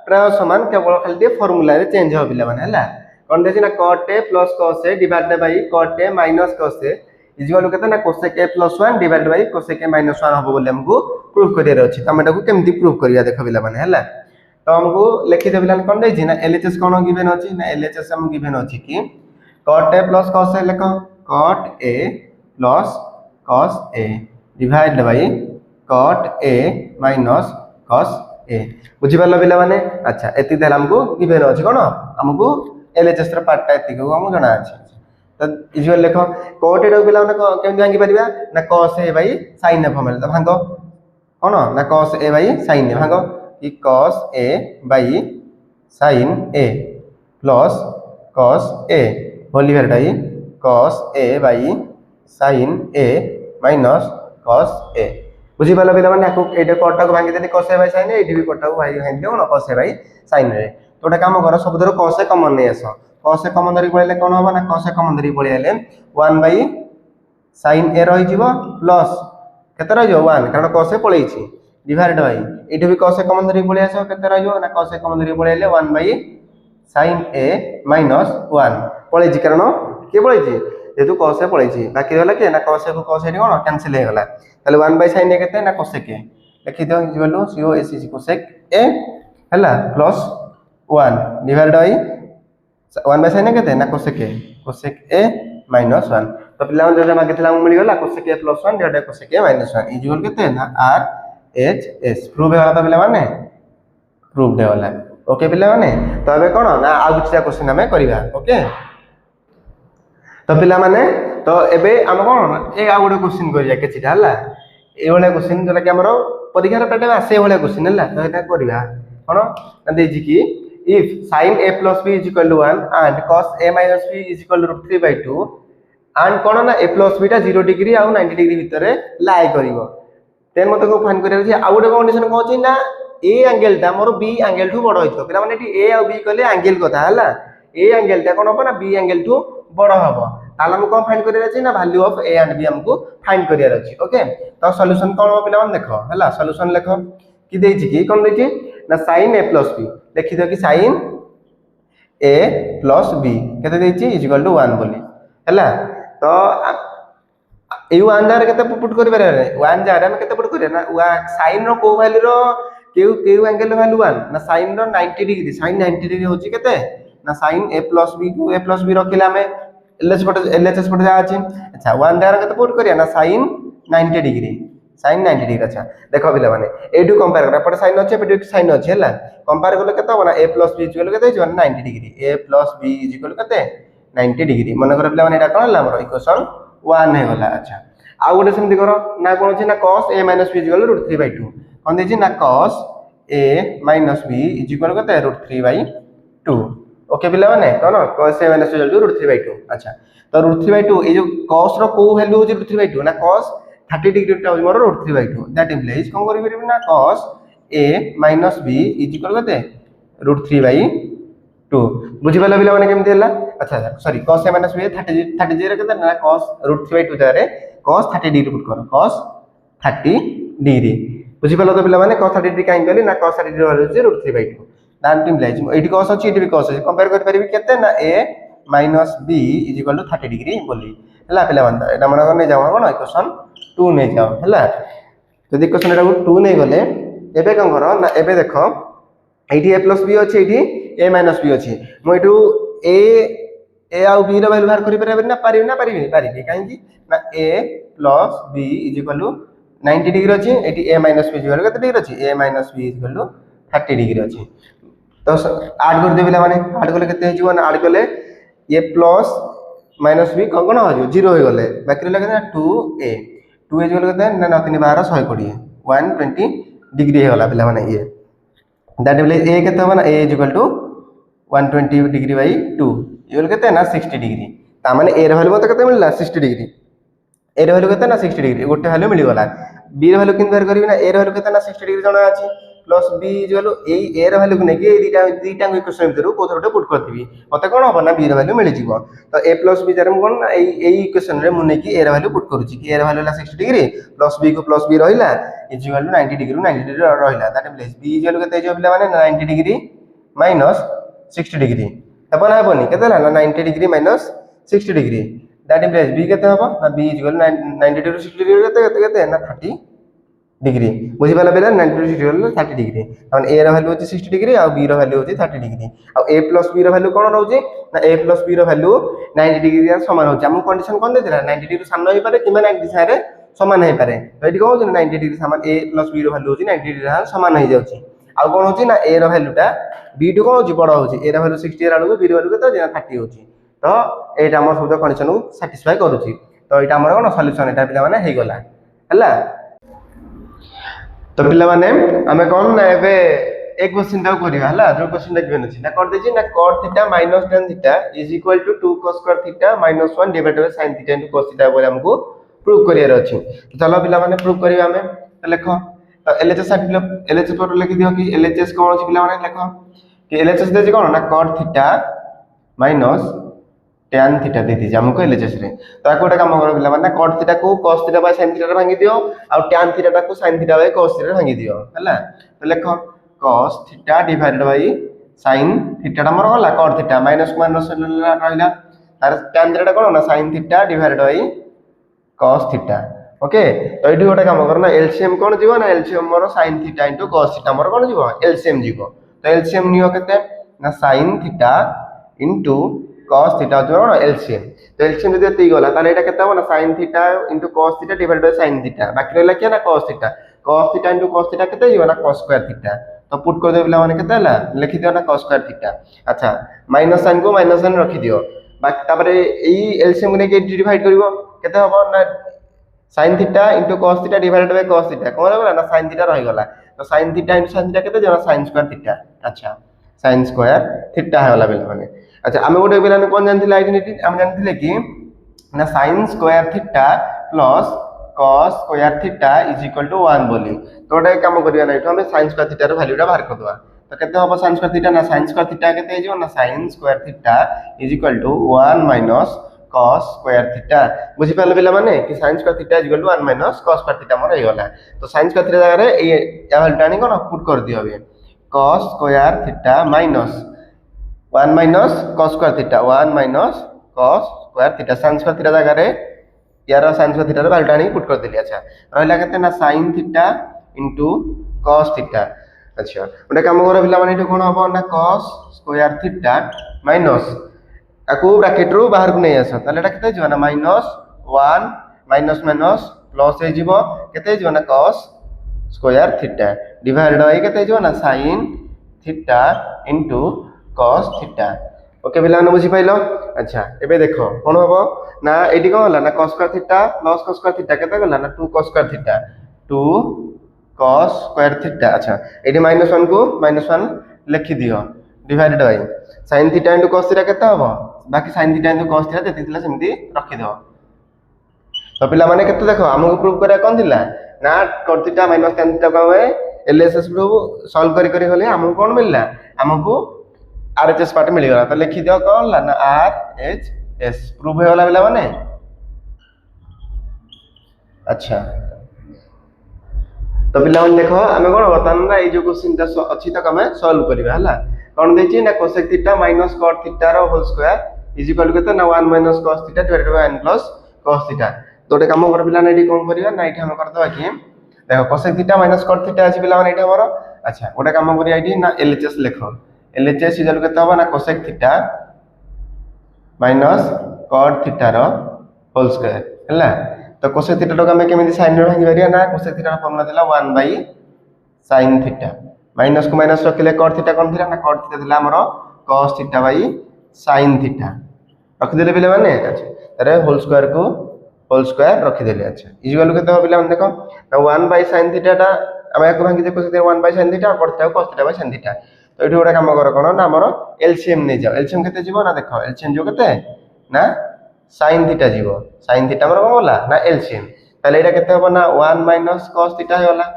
प्राय समान केवल खाली फार्मूला रे चेंज हो पिला माने हला कोन देछि ना cot a plus cos a divided by cot a minus cos a is equal केते ना cosec a plus 1 divided bye cosec a minus 1 हबो बोले हमको प्रूव करियर अछि त हमटा को केमति प्रूव करिया देखो पिला माने हला तो हमको लिखि दे पिला कोन देछि ना LHS कोन गिवन अछि ना LHS हम गिवन अछि कि cot a plus cos a लेखो cot a plus cos a divided by cot a minus cos a बुझि पारलो पिला माने अच्छा एति देला हमको गिवन अछि कोन हमको LHS र पार्ट टा एति को हम जणा अछि तो इजुअल लेखो cot a रो पिला माने केमि भांगी परिबा ना cos a by sin a formula तो भांगो कोन ना cos a by sin a भांगो कि cos a by sin a plus cos a whole divided by cos a by sin a minus cos a बुझि पाला पिला माने को एटा कोटा को भांगी देली cos a by sin a एठी भी कोटा को भांगी देली कोन cos a बाय sin रे तो एटा काम करो सब धरो cos a कॉमन नै आसो cos a कॉमन धरि पळेले कोन होबा ना cos a कॉमन धरि पळेले 1 बाय sin a रहि जिवो प्लस केते रहि जो 1 कारण cos a पळेइ छी डिवाइडेड बाय एठी भी cos a कॉमन धरि पळेइ आसो केते रहि जो ना cos a कॉमन धरि पळेले 1 बाय sin a माइनस 1 पळेइ छी कारण के पळेइ छी जेतु cos a पळेइ छी बाकी रहला के ना cos a को cos a कोन कैंसिल हे गला ताले 1 बाय sin a केते ना cosec a लिखि दियो equal to cos cosec a हला plus 1 divided by 1 by sin a केते ना cosec a माइनस 1 तो पिला जो मागितला मिल गला cosec a plus 1 divided cosec a minus 1 equal केते ना RHS प्रूव हेला तो पिला माने प्रूव हेला ओके पिला माने तो अबे कोन ना आ गुछा क्वेश्चन हमें करिवा ओके तो पिला माने तो एबे हम कोन ए आ गोटे क्वेश्चन करिया केचिटा हला ए वाला क्वेश्चन जला कि हमरो परीक्षा रे पेटे आसे वाला क्वेश्चन हला तो एटा करिवा कोन ना देजी कि if sin a plus b is equal to 1 and cos a minus b is equal to √3 by 2 and कोन ना a plus b टा 0 डिग्री आ 90 डिग्री भितरे लाई करिवो तेन मते को फाइन करिया छै आ गोटे कंडीशन को छै ना a एंगल टा मोर b एंगल ठू बडो होइतो पिला माने एटी a आ b कहले एंगल कथा हला a एंगल टा कोन हो ना b एंगल ठू बडो हबो ताला हम कोन फाइंड करिया छै ना value of a and b हमको फाइंड करिया छै ओके तो सॉल्यूशन कोन हो पिला माने देखो हला सॉल्यूशन लेखो कि देछि कि कोन देछि ना sin a प्लस बी लिखि दियो कि sin a प्लस बी केते देछि इक्वल टू 1 बोली हैला तो এই 1 জায়গায় কেতে পুট করি পারে 1 জায়গায় আমি কেতে পুট করি না sin रो को वैल्यू रो केउ एंगल वैल्यू 1 ना sin रो 90 डिग्री sin 90 डिग्री होची केते ना sin a प्लस बी को a प्लस बी रखिले हमें LHS पटे जा अछि अच्छा 1 জায়গায় केते पुट करिया ना sin 90 डिग्री sin 90 डिग्री अच्छा देखो बिला माने एडू कंपेयर कर पटे sin अछि पटे sin अछि हैला कंपेयर करले केते होना a प्लस b इक्वल केते होना 90 degree a plus b equal केते 90 डिग्री मन कर बिला माने एटा कोन हला हमर इक्वेशन 1 हे गला अच्छा आ गोटे सेमति करो ना कोन अछि ना cos a - b इक्वल √3/2 कोन देछि ना cos a - b इक्वल केते √3/2 ओके पिला माने कोन cos a - b इक्वल √3/2 अच्छा तो √3/2 ए जो cos रो को वैल्यू होछि √3/2 ना cos 30 डिग्री टा होछि मोर √3/2 दैट इम्प्लाइज कोन करि परिबि ना cos a - b इक्वल केते √3/2 बुझि पाला पिला माने केमति हला अच्छा सॉरी cos a - b 30 0 केते ना cos √3/2 जारे cos 30 डिग्री पुट करो cos 30 डिग्री बुझि पालो तो पिला माने cos 30 डिग्री काई कहली ना cos 30 डिग्री वाला होछि √3/2 दैट इम्प्लाइज एठी cos अछि एठी भी cos अछि कंपेयर कर परिबि केते ना a - b equal to 30 degree बोली हला पिला माने एटा मन नै जाओ कोन इक्वेशन 2 नै जाओ हला जदि इक्वेशन एटा 2 नै गले एबे कोन करो ना एबे देखो एठी a + b अछि एठी a - b अछि मो एठू a आ b रो वैल्यू बाहर करि परबे ना पारिबि काहे कि ना a + b equal to 90 degree अछि एठी a - b इक्वल केते डिग्री अछि a - b equal to 30 degree अछि तो ऐड कर देबिला माने ऐड करले केते हिजो ना ऐड करले a प्लस माइनस b कोन हो जो 0 हो गले बाकी रहला केते 2a 2a इक्वल केते ना 3 12 120 120 डिग्री हो गला पिला माने ये दैट इज a केते हो ना a equal to 120 degree by 2 equal केते ना 60 डिग्री ता माने a र वैल्यू मते केते मिलला 60 डिग्री a र वैल्यू केते ना 60 डिग्री गोटे वैल्यू मिल गला b र वैल्यू किन बार करबी ना a र वैल्यू केते ना 60 डिग्री जणा अछि प्लस b इक्वल ए a र वैल्यू को नेकी दीटा इक्वेशन भितरु कोथरटे पुट करथिबी मते कोन हो ना b र वैल्यू मिल जिवो तो a + b जरे कोन ए इक्वेशन रे मु नेकी a र वैल्यू पुट करूची कि a र वैल्यू ला 60 डिग्री प्लस b को प्लस b रहिला इक्वल टू 90 डिग्री 90 डिग्री रहिला दैट मींस b इक्वल केते जो पिला माने 90 डिग्री माइनस 60 डिग्री तबन हेबनी केते ना 90 degree minus 60 degree that means b केते हबो ना b इक्वल 90 डिग्री 60 डिग्री केते ना 30 डिग्री बुझी पाला बेला 90 डिग्री 30 डिग्री तन a रो वैल्यू होची 60 डिग्री आ b रो वैल्यू होची 30 डिग्री आ a + b रो वैल्यू कोन रहउची ना a + b रो वैल्यू 90 डिग्री के समान होची हम कंडीशन कोन देथिला 90 डिग्री समान होई पारे किबा 90 सारे समान होई पारे तो एठी कहउ 90 डिग्री समान a + b रो वैल्यू होची 90 डिग्री समान होई जाउची आ कोन होची ना a रो वैल्यू टा b टू कोन होची बड होची a रो वैल्यू 60 एरा को b रो वैल्यू केते 30 होची तो एटा हमर सब कंडीशन को सैटिस्फाई करूची तो एटा हमर कोन सॉल्यूशन एटा पिला माने हे गला हला तो पिला माने हमें कोन ना एबे एक क्वेश्चन टा करिया हला जो क्वेश्चन टा गिवन अछि ना कर देछि ना cot theta minus tan theta is equal to 2 cos square theta minus 1 divided by sin theta into cos theta बोले हमको प्रूव करियर अछि तो चलो पिला माने प्रूव करिया हमें तो लिखो तो LHS LHS पर लिखि दियो कि LHS कोन अछि पिला माने लिखो कि LHS देछि कोन ना cot theta minus tan theta दे दीजिए हमको LHS रे तो आको काम करो पिला माने cot थीटा को cos theta by sin theta रे भांगी दियो आ tan थीटा टा को sin theta by cos theta रे भांगी दियो हला तो लिखो cos theta divided by sin theta टा मोर होला cot थीटा माइनस रहला तार tan थीटा कोन ना sin theta divided by cos theta okay तो एठी गोटे काम करना एलसीएम कोन जीवो ना एलसीएम मोर sin theta into cos theta मोर कोन जीवो एलसीएम जीवो तो एलसीएम नियो केते ना sin theta into cos theta जो ना एलसीएम तो एलसीएम जदि एति गला ताले एटा केते हो ना sin theta into cos theta divided by sin theta बाकी रहला के ना cos theta into cos theta केते जीवो ना cos स्क्वायर थीटा तो पुट कर दे पिला माने केते हला लिखि दियो ना cos स्क्वायर थीटा अच्छा माइनस साइन को माइनस साइन रखि दियो बाकी तापरे एई एलसीएम ने के डिवाइड करबो केते हो ना sin theta into cos theta divided by cos theta कोन होला ना sin थीटा रहि गला तो sin theta into sin theta केते जना sin स्क्वायर थीटा अच्छा sin स्क्वायर थीटा है वाला बेला माने अच्छा हमें गोटे बेला कोन जानथिले आइडेंटिटी हम जानथिले कि ना sin square theta plus cos square theta is equal to 1 बोली तो गोटे काम करिया ना हम sin स्क्वायर थीटा रो वैल्यूटा बाहर कर दवा तो केते हो sin स्क्वायर थीटा ना sin स्क्वायर थीटा केते हो ना sin square theta is equal to 1 minus cos square theta बुझी पाले बेला माने कि sin square theta is equal to 1 minus cos square theta मोर हे गला तो sin स्क्वायर थीटा जगह रे या वैल्यूटा नि कोन पुट कर दियो बे cos square theta minus 1 minus cos square theta 1 minus cos square theta sin square theta जगह रे यार sin स्क्वायर थीटा रे बालटा आनी पुट कर देली। अच्छा रहला केते ना sin theta into cos theta. अच्छा ओटे काम कर पिला माने कोन हबो ना cos स्क्वायर थीटा माइनस आकु ब्रैकेट रो बाहर को नै आस ताले एटा केते जिवो ना माइनस 1 माइनस माइनस प्लस हे जिवो केते जिवो ना cos square theta divided by केते जिवो ना sin theta into cos theta. Okay पिला ने बुझी पाइलो। अच्छा एबे देखो कोन हबो ना एडी कोन होला ना cos square theta plus cos square theta केते गला ना 2 cos square theta 2 cos square theta. अच्छा एडी -1 को -1 लिखि दियो divided by sin theta into cos theta केते हबो बाकी sin theta into cos theta जेति थिला सेमति रखि दो। तो पिला माने केते देखो हमको प्रूव करा कोन थिला ना cos theta minus tan theta को हमें एलएचएस प्रूव सॉल्व करी करी होले हमको कोन मिलला हमको आरएचएस पार्ट मिल गला। तो लिखि दियो कोन ला ना आरएचएस प्रूव हो गला पिला माने। अच्छा तो पिला माने देखो हमें कोन बतन ना ए जो क्वेश्चन ता अछि तक हमें सॉल्व करिबा हला कोन देछि ना cosec theta minus cot theta रो होल स्क्वायर इज इक्वल केते ना 1 minus cos theta divided by n plus cos theta. तो एटे काम कर पिला ना एडी कोन करिया ना एठी हम कर दवा कि देखो cosec theta minus cot theta अछि पिला माने एटा हमर। अच्छा ओटे काम करिया एठी ना एलएचएस लिखो एलएचएस इज इक्वल केते होबा ना cosec theta minus cot theta रो होल स्क्वायर हला। तो cosec थीटा को हम केमिति sin रे भांगी परिया ना cosec थीटा रो फॉर्मूला थिला 1 बाय sin थीटा माइनस को माइनस रखिले cot थीटा कोन थिला ना cot थीटा थिला हमर cos theta by sin theta रख देले पिले माने। अच्छा अरे होल स्क्वायर रखि देले। अच्छा इक्वल केते हो पिला माने देखो ना 1 बाय sin थीटा टा हम याको भांगी देखो से 1 by sin theta cot theta cos theta by sin theta. तो एठी गोटा काम कर कोन ना हमर एलसीएम नै जाओ एलसीएम केते जीवो ना देखो एलसीएम जो केते ना sin थीटा जीवो sin थीटा हमर कोन होला ना एलसीएम ताले एटा केते हो ना 1 माइनस cos थीटा होला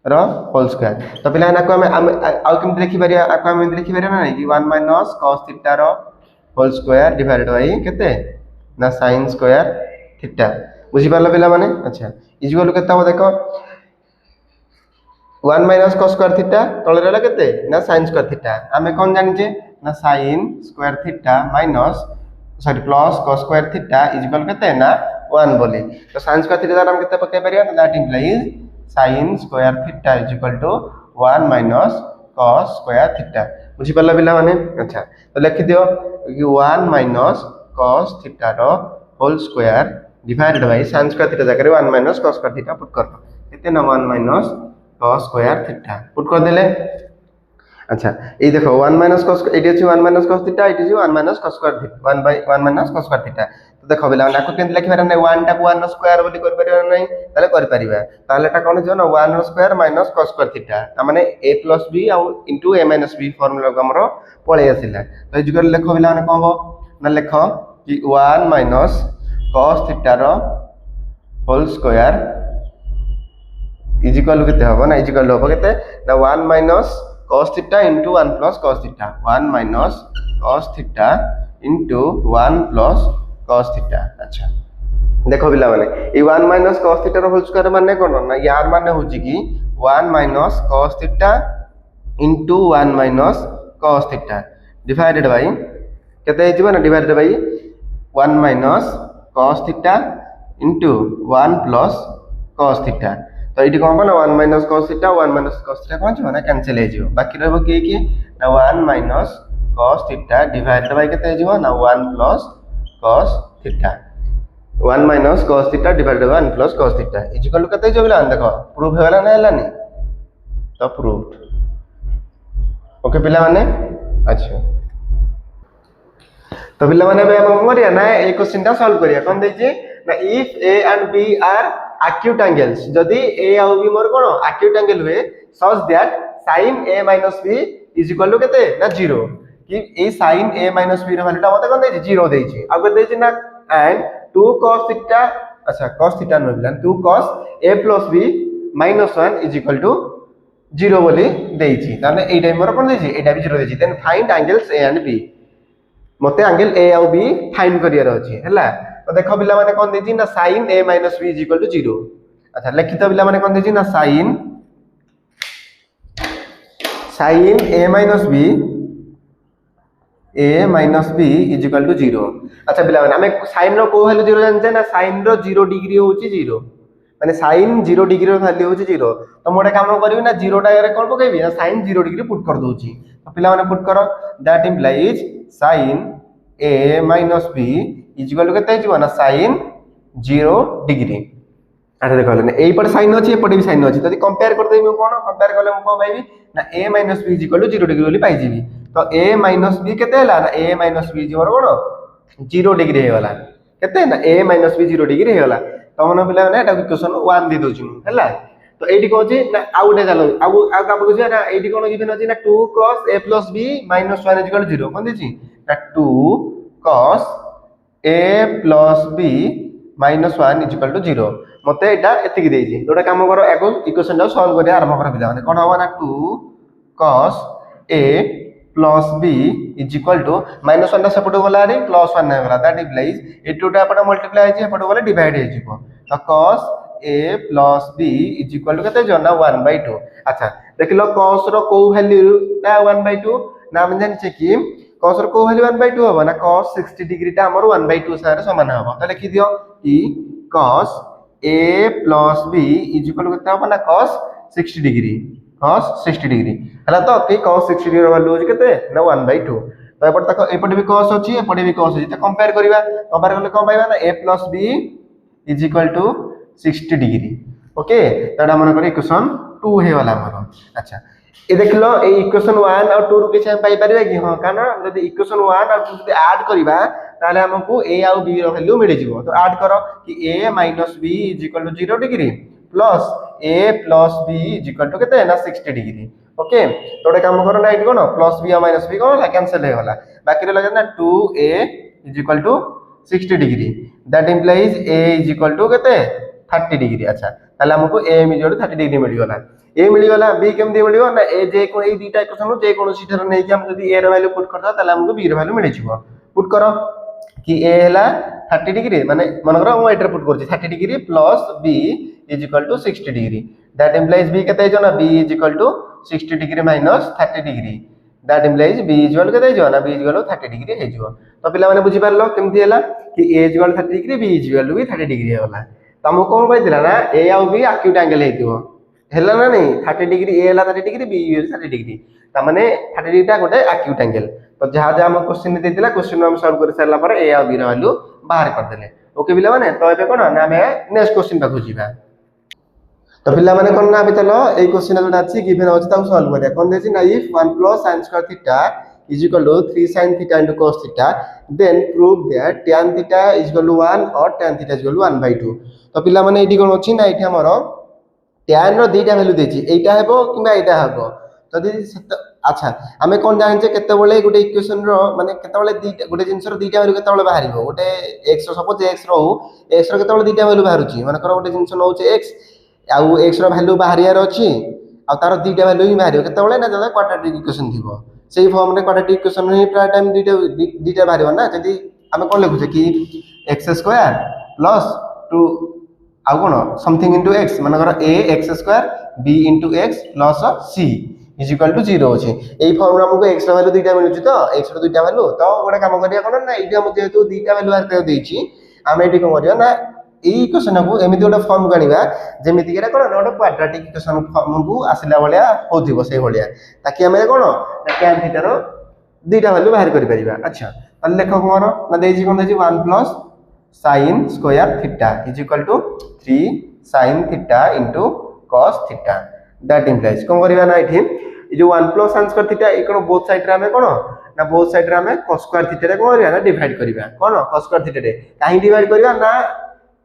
रो होल स्क्वायर। तो पिला ना को हम आ केमति लिखि परिया आ को हम लिखि परिया ना कि 1 माइनस cos थीटा रो होल स्क्वायर डिवाइडेड बाय केते ना sin स्क्वायर थीटा बुझी पालो पिला माने। अच्छा इक्वल केते हो देखो 1 माइनस cos स्क्वायर थीटा तळे रहला केते ना sin स्क्वायर थीटा हमें कोन जानि जे ना sin square theta minus sorry plus cos square theta equal केते ना 1 बोली। तो sin स्क्वायर थीटा हम केते पके परिया that implies sin square theta equal to 1 minus cos square theta बुझी पाला पिला माने। अच्छा तो लिखि दियो कि 1 माइनस cos थीटा रो whole square divided by sin square theta जगह 1 minus cos square theta put कर दो केते ना 1 minus cos square theta put कर देले। अच्छा ए देखो 1 माइनस cos एटी अछि 1 माइनस cos थीटा एटी अछि 1 minus cos square theta 1 by 1 minus cos square theta. तो देखो बिला नाको केन लिखि पारे नै 1 टा को 1 स्क्वायर बोली कर परिबा नै ताले कर परिबा ताले एटा कोन जो ना 1 square minus cos square theta ता माने a प्लस b आ into a minus b formula को हमरो पळे आसिला। तो इजगर लिखो बिला माने कोन हो ना लिखो कि 1 माइनस cos थीटा रो होल स्क्वायर इक्वल केते होबो ना इक्वल होबो केते ना 1 minus cos theta into 1 plus cos theta 1 minus cos theta into 1 plus cos theta. अच्छा देखो बिला माने ई 1 माइनस cos थीटा रो होल स्क्वायर माने कोन ना यार माने होची कि 1 minus cos theta into 1 minus cos theta divided by केते हिजबो ना divided by 1 minus cos theta into 1 plus cos theta. तो इटी कोन ना 1 minus cos theta 1 minus cos theta कोन छ ना कैंसिल हे जिवो बाकी रहबो कि ना 1 minus cos theta divided by केते जिवो ना 1 plus cos theta 1 minus cos theta divided by 1 plus cos theta equal केते जो बिला देखो प्रूफ होला ना हलानी तो प्रूफ ओके पिला माने। अच्छा तो पिला माने बे हम करिया ना ए क्वेश्चन ता सॉल्व करिया कोन देछि ना if a and b are acute angles जदी a और b मोर कोन acute angle हुए such that sin a minus b is equal to केते ना 0 कि ए sin a minus b रो वैल्यू ता मते कोन देछि 0 देछि आगे देछि ना and 2 cos थीटा। अच्छा cos थीटा नो बिलान 2 cos a plus b minus 1 is equal to 0 बोली देछि ताने ए टाइम मोर कोन देछि एटा भी 0 देछि then find angles a and b मते एंगल a और b फाइंड करियर अछि हला। तो देखो बिला माने कोन देछि ना sin a minus b is equal to 0। अच्छा लिखित बिला माने कोन देछि ना sin sin a minus b is equal to 0। अच्छा पिला माने हमें sin रो को वैल्यू 0 जानते ना sin रो 0 डिग्री होची 0 माने sin 0 डिग्री रो वैल्यू होची 0 तो मोटे काम करबी ना 0 टा रे कोन पकेबी ना sin 0 डिग्री पुट कर दोची तो पिला माने पुट करो that implies sin a minus b is equal to केते हिजबो ना sin 0 डिग्री। अच्छा देखो लेने ए पर साइन अछि एपटे भी साइन अछि तो कंपेयर कर देबी कोन कंपेयर करले हम को पाइबी ना a - b 0 डिग्री बोली पाइ जेबी तो a - b केते हला ना a - b जोर कोन 0 डिग्री हे वाला केते ना a - b 0 डिग्री हे वाला तो मन पिला ने एटा इक्वेशन 1 दे दोछु हला तो एडी को अछि ना आउटे चलो आ का बुझिया ना एडी कोन गिवन अछि ना 2 cos a + b - 1 = 0 कोन देछि ना 2 cos a + b - 1 = 0 मते एटा एतिकी देछि जोटा काम करो एगो इक्वेशन टा सॉल्व करिया आरंभ कर पिला माने कोन होबा ना 2 cos a plus b is equal to -1 टा सेपटो गला रे +1 हे गला दैट इम्प्लाइज ए टू टा पटा मल्टीप्लाई हे सेपटो गला डिवाइड हे जिवो तो cos a plus b is equal to केते जना 1/2 अच्छा देखिलो cos रो को वैल्यू ना 1/2 ना हम जानि छै कि cos रो को वैल्यू 1/2 होबा ना cos 60 डिग्री टा हमर 1/2 सारे समान होबा तो लिखि दियो कि cos a plus b is equal to केते होबा ना cos 60 डिग्री cos 60 डिग्री हला तो कि cos 60 डिग्री वैल्यू होज केते ना 1/2 तो एपट तक एपट भी cos अछि एपट भी cos अछि तो कंपेयर करिवा कंपेयर करले कोन पाइबा ना a plus b is equal to 60 degree okay तो एटा मन करी इक्वेशन 2 हे वाला हमर अच्छा ए देखलो ए इक्वेशन 1 और 2 रु किछ हम पाइ परिबा कि हां काना यदि इक्वेशन 1 और 2 जदि ऐड करिबा ताले हमकु a और b रो वैल्यू मिल जिवो तो ऐड करो कि a - b = 0 degree plus a plus b = केते ना 60 डिग्री ओके तो एटा काम करो ना एटी कोन प्लस b और माइनस b कोन कैंसिल हे होला बाकी रहला ना 2a = 60 degree that implies a = केते 30 डिग्री अच्छा ताले हमको a = 30 डिग्री मिल गला a मिल गला b केमदी मिलियो ना a जे को ए दुटा इक्वेशन जे कोनो सीटर नै कि हम जदी a रो वैल्यू पुट करता ताले हमको b रो वैल्यू मिल जिवो पुट करो कि a हला 30 डिग्री माने मन करो हम एटर पुट करछि 30 degree plus b = 60 degree that implies b केते जो ना b = 60 degree minus 30 degree that implies b = केते जो ना b = 30 डिग्री हे जिवो तो पिला माने बुझि पारलो केमथि हला कि a = 30 डिग्री b = 30 डिग्री होला तमको कोन पाइ दिला ना a और b एक्यूट एंगल हेतिवो हेला ना नहीं 30 डिग्री a हला 30 डिग्री b = 30 डिग्री त माने 30 डिग्री टा गोटे एक्यूट एंगल तो जहा जहा हम क्वेश्चन दे दिला क्वेश्चन हम सॉल्व कर सारला पर a और b रो वैल्यू बाहर कर देले ओके पिला माने तो एबे कोन ना हमें नेक्स्ट क्वेश्चन पाखु जिबा तो पिला माने कोन ना बितलो ए क्वेश्चन जोटा अछि गिवन अछि ताऊ सॉल्व करिया कोन देछि ना if 1 + sin square theta is equal to 3 sin theta into cos theta then prove that tan theta is equal to 1 or tan theta is equal to 1/2 तो पिला माने एठी कोन अछि ना एठी हमरो tan रो दुईटा वैल्यू देछि एटा हेबो किबा एटा हेबो जदि अच्छा हमें कोन जानि जे केते बेले गुटे इक्वेशन रो माने केते बेले दुईटा गुटे जिंस रो दुईटा वैल्यू केते बेले बाहरिबो गुटे x रो सपोज x रो x रो केते बेले दुईटा वैल्यू बाहरुछि माने करो गुटे जिंस नौ छ x आउ x रो वैल्यू बाहरियार अछि आ तार दुईटा वैल्यू ही बाहरियो केते बेले ना जदा क्वाड्रेटिक इक्वेशन थिबो सेही फॉर्म रे क्वाड्रेटिक इक्वेशन ही प्राय टाइम दुईटा बाहरियो ना जदि हमें कोन लिखु छै कि x² + 2 आ कोन समथिंग इनटू x माने कर a x² b into x plus c = 0 अछि एई फॉर्म रे हमको x रो वैल्यू दुईटा मिलु छी तो x रो दुईटा वैल्यू तो गोटे काम करिया कोन ना एठी हम जेहेतु दुईटा वैल्यू आर कर देछि हम एठी कोन करिया ना एई इक्वेशन को एमिति गोटे फॉर्म गानिबा जेमिति केरा कोन गोटे क्वाड्रेटिक इक्वेशन फॉर्म को आसिला बलिया होथिबो सेही बलिया ताकि हमें कोन tan थीटा रो दुईटा वैल्यू बाहर करि परिबा अच्छा त लेखक मोर ना देछि कोन देछि 1 + sin square theta = 3 sin theta into cos theta that implies कोन करिबा ना एठी ए जो 1 + sin square theta ए कोन बोथ साइड रे हमें कोन ना बोथ साइड रे हमें cos square theta रे कोन करिबा ना डिवाइड करिबा कोन cos square theta रे काहे डिवाइड करिबा ना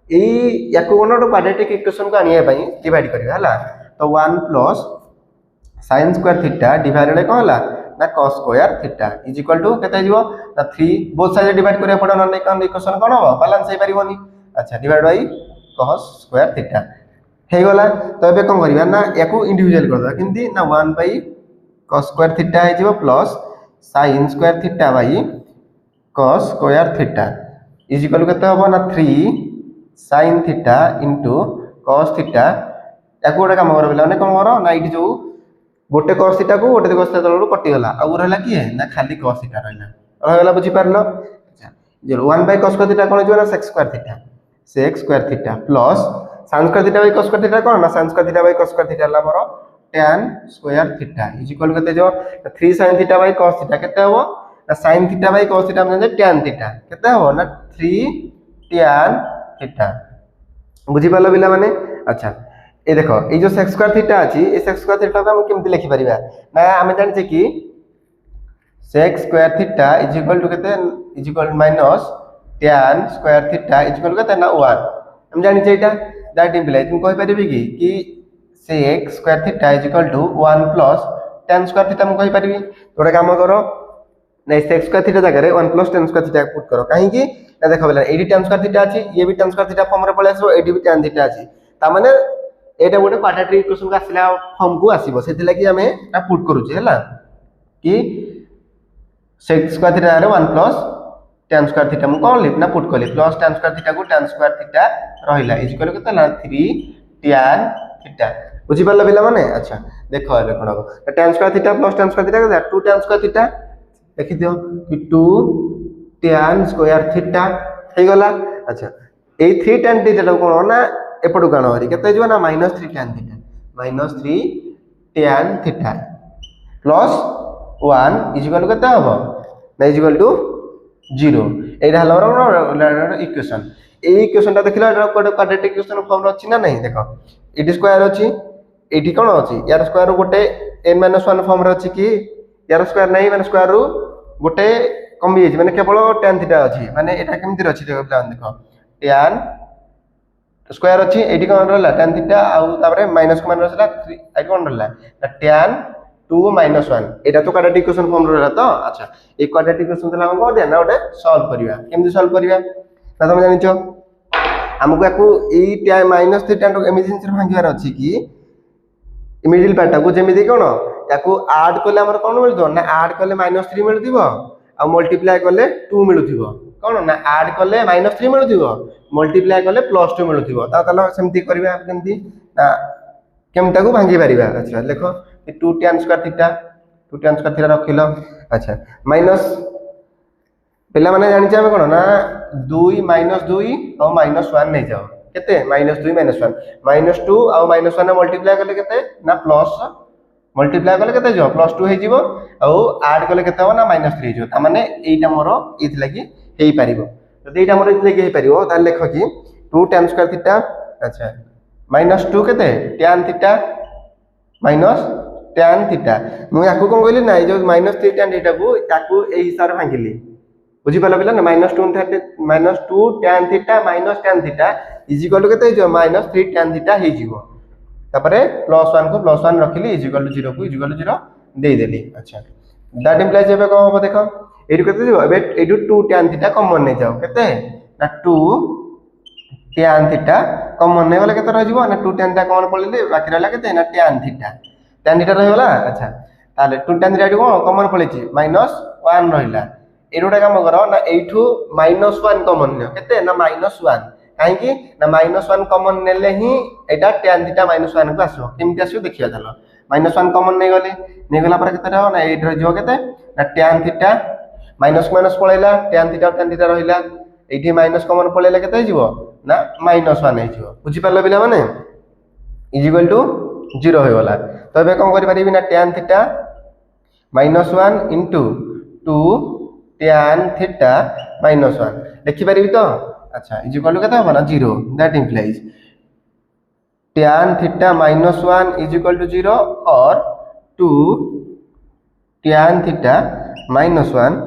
एई याको कोन क्वाड्रेटिक इक्वेशन को आनिया पई डिवाइड करिबा हला तो 1 + sin square theta डिवाइडेड कोन हला ना cos square theta = केते जिवो ना 3 बोथ साइड डिवाइड करिया पडो ना कोन इक्वेशन कोन हो बैलेंस हे परिबोनी अच्छा divide by cos square theta हे गला तो एबे कोन करिबा ना याको इंडिविजुअल करबा किंती ना 1/cos square theta हे जिवो plus sin square theta by cos square theta = केते होबो ना 3 sin theta into cos theta याको गोटे काम करो बिला ने कोन करो ना इटी जो गोटे cos थीटा को गोटे cos थीटा तलू कटि गला आ रहला किए ना खाली cos थीटा रहला बुझी पारलो अच्छा जे 1 बाय cos स्क्वायर थीटा कोन जो ना sec square theta plus sin square theta by cos square theta कोन ना sin square theta by cos square theta ला हमर tan square theta is equal केते जो 3 sin theta by cos theta केते हो ना sin theta by cos theta मतलब tan थीटा केते हो ना 3 tan थीटा बुझी पालो बिला माने अच्छा ए देखो ए जो sec स्क्वायर थीटा अछि ए sec स्क्वायर थीटा को हम केमति लिखि परिबा ना हम जानि छै कि sec square theta is equal to केते is equal minus tan square theta is equal केते ना 1 हम जानि छै एटा दैट इम्प्लाइज तुम कहि परिबि कि sec square theta is equal to 1 plus tan square theta हम कहि परिबि तोरे काम करो नै sec स्क्वायर थीटा जगह रे 1 plus tan square theta put करो काहे कि ना देखो बेला एडी tan स्क्वायर थीटा अछि ये भी tan स्क्वायर थीटा फॉर्म रे पळे आसो एडी भी tan थीटा अछि ता माने एटा गोटे क्वाड्रेटिक इक्वेशन का आसिला फॉर्म को आसीबो सेति लागि हमें ना पुट करू छी हला कि sec स्क्वायर थीटा रे 1 प्लस tan स्क्वायर थीटा हम कोन लिख ना पुट करली प्लस tan स्क्वायर थीटा को tan स्क्वायर थीटा रहिला इज इक्वल केते ना 3 tan थीटा बुझी पारला बिला माने अच्छा देखो एबे कोन हो tan square theta plus tan square theta के 2 tan स्क्वायर थीटा देखि दियो कि 2 tan स्क्वायर थीटा हे गला अच्छा ए 3 tan थीटा कोन ना एपटु काण हरि केते जो ना -3 tan theta -3 tan theta plus 1 is equal केते हबो ना इज इक्वल टू 0 एटा हला हमर इक्वेशन ए इक्वेशन ता देखिला एटा क्वाड्रेटिक इक्वेशन फॉर्म अछि ना नहीं देखो एटी स्क्वायर अछि एटी कोन अछि यार स्क्वायर गोटे n 1 फॉर्म रे अछि कि यार स्क्वायर नहीं माने स्क्वायर रू गोटे कमी अछि माने केवल tan थीटा अछि माने एटा केमति अछि देखो प्लान देखो tan स्क्वायर अछि एटी कोन रहला tan थीटा आउ तापरे माइनस को माइनस रहला 3 आई कोन रहला tan 2 minus 1 एटा तो क्वाड्रेटिक इक्वेशन फॉर्म रहला तो अच्छा ए क्वाड्रेटिक इक्वेशन तला हम को दे ना ओटे सॉल्व करिया केमति सॉल्व करिया ना तुम जानि छ हमको याकू ए -3 tan इमर्जेंसी भांगिवार अछि कि मिडिल पार्ट को जेमिति कोन याकू ऐड करले हमर कोन मिलतो ना ऐड करले -3 मिलतिबो आ मल्टीप्लाई करले 2 मिलुथिबो कोन ना ऐड करले -3 मिलुथिबो मल्टीप्लाई करले +2 मिलुथिबो ता तला सेमति करबा केमति ना केमता को भांगी परिबा अच्छा देखो 2 tan स्क्वायर थीटा रखिलो अच्छा माइनस पेला माने जानि छै हम कोन ना 2 -2 और -1 नै जाओ केते -2 -1 -2 और -1 ने मल्टीप्लाई करले केते ना प्लस मल्टीप्लाई करले केते जो +2 हे जीवो और ऐड करले केते हो ना -3 जो ता माने एटा मोर इथ लागि हेई परिबो जदि एटा मोर इथ लागि हेई परिबो ता लेखो कि 2 tan स्क्वायर थीटा अच्छा -2 केते tan theta minus tan theta मु याकू कोन कहली ना जो -3 tan थीटा को याकू ए हिसाब रे भांगिली बुझी पाला बिला ना -2 tan theta minus tan theta is equal to केते जो -3 tan थीटा हे जीवो तापरे +1 को +1 रखिली इज इक्वल टू 0 को इज इक्वल टू 0 दे देली अच्छा दैट इंप्लाइज एबे को हो देखो एडु केते जीवो एबे एडु 2 tan थीटा कॉमन नै जाओ केते ना 2 tan थीटा कॉमन नै गले केते रह जीवो ना 2 tan थीटा कॉमन पळिले बाकी रहला केते ना tan थीटा रहला अच्छा ताले 2 tan थीटा को कॉमन पळिछि -1 रहिला एरोटा काम करो ना एठू -1 कॉमन ने केते ना -1 काहे कि ना -1 कॉमन नेले ही एटा tan थीटा -1 को आसो केमति आसो देखिया चलो -1 कॉमन नै गला पर केते रहो ना एठ रह जो केते ना tan थीटा माइनस माइनस पळैला tan थीटा रहिला एठी माइनस कॉमन पळैला केते जीवो ना -1 हे जीवो बुझी पारलो बिला माने इज इक्वल टू 0 होय गला तो एबे कोन करि परिबि ना tan theta -1 into 2 tan theta -1 देखि परिबि तो अच्छा इज इक्वल टू केते हो ना 0 that implies tan theta -1 is equal to 0 और 2 tan theta -1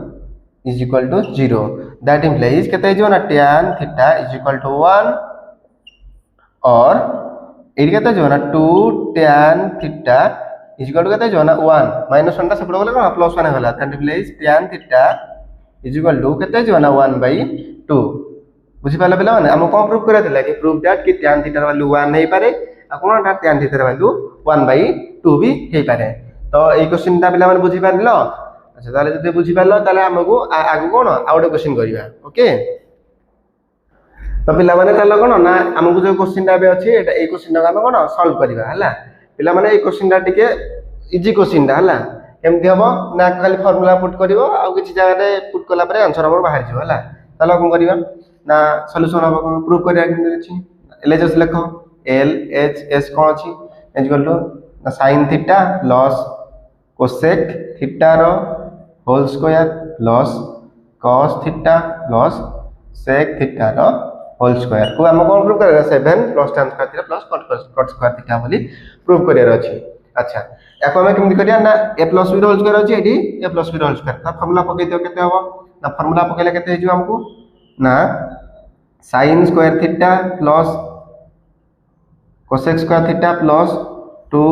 is equal to 0 that implies केते जो ना tan theta is equal to 1 और एडी केते जो ना 2 tan theta is equal to केते जो ना 1 -1 ता सेपड गले कोन +1 होला that implies tan theta is equal to केते जो ना 1/2 बुझी पाला बेला माने हम को प्रूव करा देला कि प्रूव दैट कि tan थीटा रा वैल्यू 1 नै पारे आ कोन ना tan थीटा रा वैल्यू 1/2 भी हे पारे तो ए क्वेश्चन ता बेला माने बुझी पारलो अच्छा ताले जदि बुझी पारलो ताले हमकु आगु कोन आउटे क्वेश्चन करिवा ओके तो पिला माने ताले कोन ना हमकु जो क्वेश्चन ता बे अछि एटा ए क्वेश्चन ता हम कोन सॉल्व करिवा हला पिला माने ए क्वेश्चन ता टिके इजी क्वेश्चन टा हला केमती हबो ना खाली फार्मूला पुट करिवो आ किछि जगह रे पुट कला परे आंसर हमर बाहर जिवो हला तालो कोन करिवा ना सॉल्यूशन हबो प्रूव करिया केमती अछि एल जस्ट लिखो एल एच एस कोन अछि इक्वल टू ना sin theta plus cosec theta रो whole square plus cos theta plus sec theta रो होल स्क्वायर को हम कोन प्रूव करेगा 7 plus tan square theta plus cot square theta बोली प्रूव करिया अछि अच्छा याको हम केमती करिया ना a प्लस b रो होल स्क्वायर अछि एडी a प्लस b रो होल स्क्वायर ता फार्मूला पकै दियो केते हबो ना फार्मूला पकेले केते हिजो हमको ना sin square theta plus cosec square theta plus 2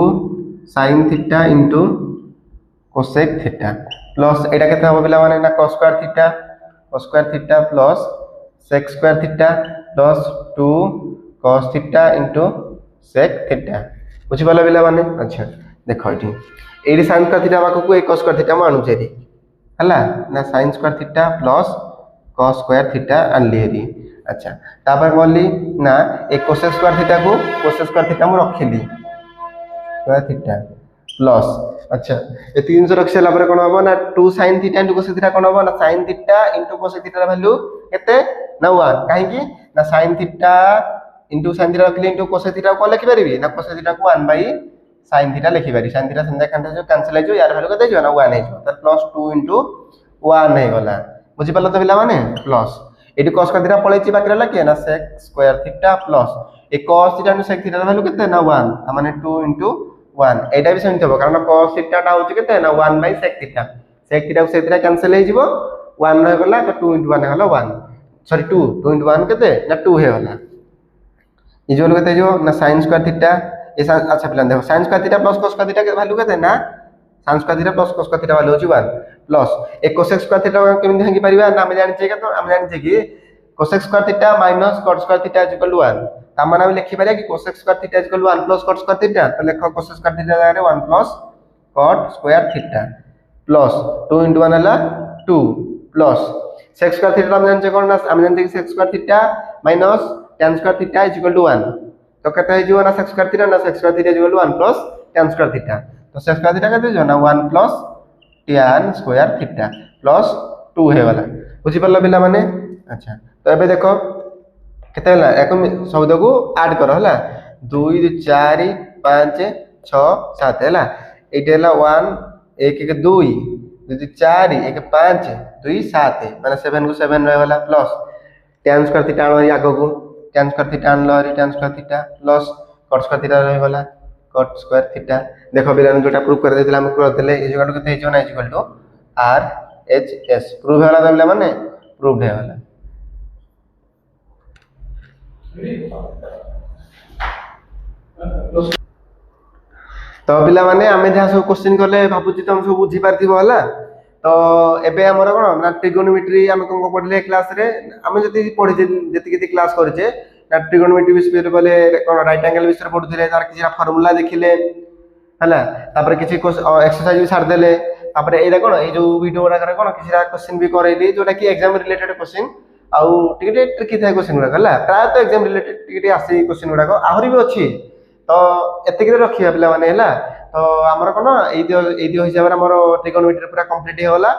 sin theta into cosec theta plus iota केते हबो बिला माने ना cos square theta plus sec square theta plus 2 cos theta into sec theta बुझि पाला बिला माने अच्छा देखो एठी एडी sin स्क्वायर थीटा बाको ए cos स्क्वायर थीटा म आणु छेरी हला ना sin square theta plus cos square theta आणली हेरी अच्छा तापर बोलली ना एक cos स्क्वायर थीटा को cos स्क्वायर थीटा म रखिली स्क्वायर थीटा प्लस अच्छा ए 300 रखसेला परे कोन हबो ना 2 sin theta into cos theta कोन हबो ना sin theta into cos theta value केते ना 1 काहे की ना sin theta into sin theta रखले इनटू cos थीटा को लिखि परिबी ना cos थीटा को 1 बाय sin थीटा लिखि पारि sin थीटा संजा कांटा जो कैंसिल हो यार वैल्यू केते जो ना 1 हो त प्लस 2 इनटू 1 हे गला बुझि पालो तो बिला माने प्लस एडी cos थीटा पळेची बाकी रहला के ना sec स्क्वायर थीटा प्लस ए cos theta into sec theta value केते ना 1 त माने 2 इनटू 1 एटा भी सेम थबो कारण cos थीटा टा होची केते ना 1 बाय sec थीटा को sec थीटा कैंसिल हे जिवो 1 रह गला तो 2 इनटू 1 हला 1 सॉरी 2 इनटू 1 केते ना 2 हे गला इजोल केते जो ना sin स्क्वायर थीटा ऐसा अच्छा प्लान देखो sin square theta plus cos square theta के वैल्यू केते ना sin square theta plus cos square theta value होची 1 प्लस एक cos स्क्वायर थीटा केमिति हंगी परिबा ना हम जानि छै के तो हम जानि छै कि cos square theta minus cot square theta equal to 1 ता माने हम लिखि पारिया कि cos square theta equal to 1 plus cot square theta तो लिखो cos स्क्वायर थीटा जगह रे 1 plus cot square theta plus 2 into 1 हला 2 प्लस sec स्क्वायर थीटा हम जानि छै कोन ना हम जानि छै sec square theta minus tan square theta equal to 1 तो केते हिजो ना sec स्क्वायर थीटा ना sec square theta equal to 1 plus tan square theta तो sec स्क्वायर थीटा केते जो ना 1 plus tan square theta plus 2 हे वाला बुझि परला बिला माने अच्छा तो एबे देखो केते हला एको शब्द को ऐड करो हला 2 4 5 6 7 हला एटे हला 1 1 1 2 2 4 1 5 2 7 माने 7 को 7 रहे वाला प्लस tan स्क्वायर थीटा आनो आगो को tan स्क्वायर थीटा आनलो रे tan square theta plus cot square theta रहे वाला cot स्क्वायर थीटा देखो बिला जोटा प्रूव कर देथिला हम कर देले इज इक्वल टू केते हिजो ना equal to r h s prove होला तो बिला माने प्रूव्ड है वाला तो पिला माने आमे जहा सब क्वेश्चन करले भाबुची तुम सब बुझी पारथिबो हला तो एबे हमर कोन ना ट्रिगोनोमेट्री हम कोन पढले क्लास रे हम जति पढि जति किति क्लास करजे ना ट्रिगोनोमेट्री विषय बोले कोन राइट एंगल विषय पढुथिले तार किछि फार्मूला देखिले हला तापर किछि एक्सरसाइज भी छाड़ देले तापर एटा कोन ए जो वीडियो वाला करे कोन किछि क्वेश्चन भी करैली जोटा कि एग्जाम रिलेटेड क्वेश्चन आउ टिके ट्रिकी थाय क्वेश्चन गुडा हला प्राय तो एग्जाम रिलेटेड टिके आसी क्वेश्चन गुडा को आहुरी भी अछि तो एते के रखिया पिला माने हला तो हमर कोन ए दियो हिसाब रे हमर ट्रिगोनोमेट्री पूरा कंप्लीट हे होला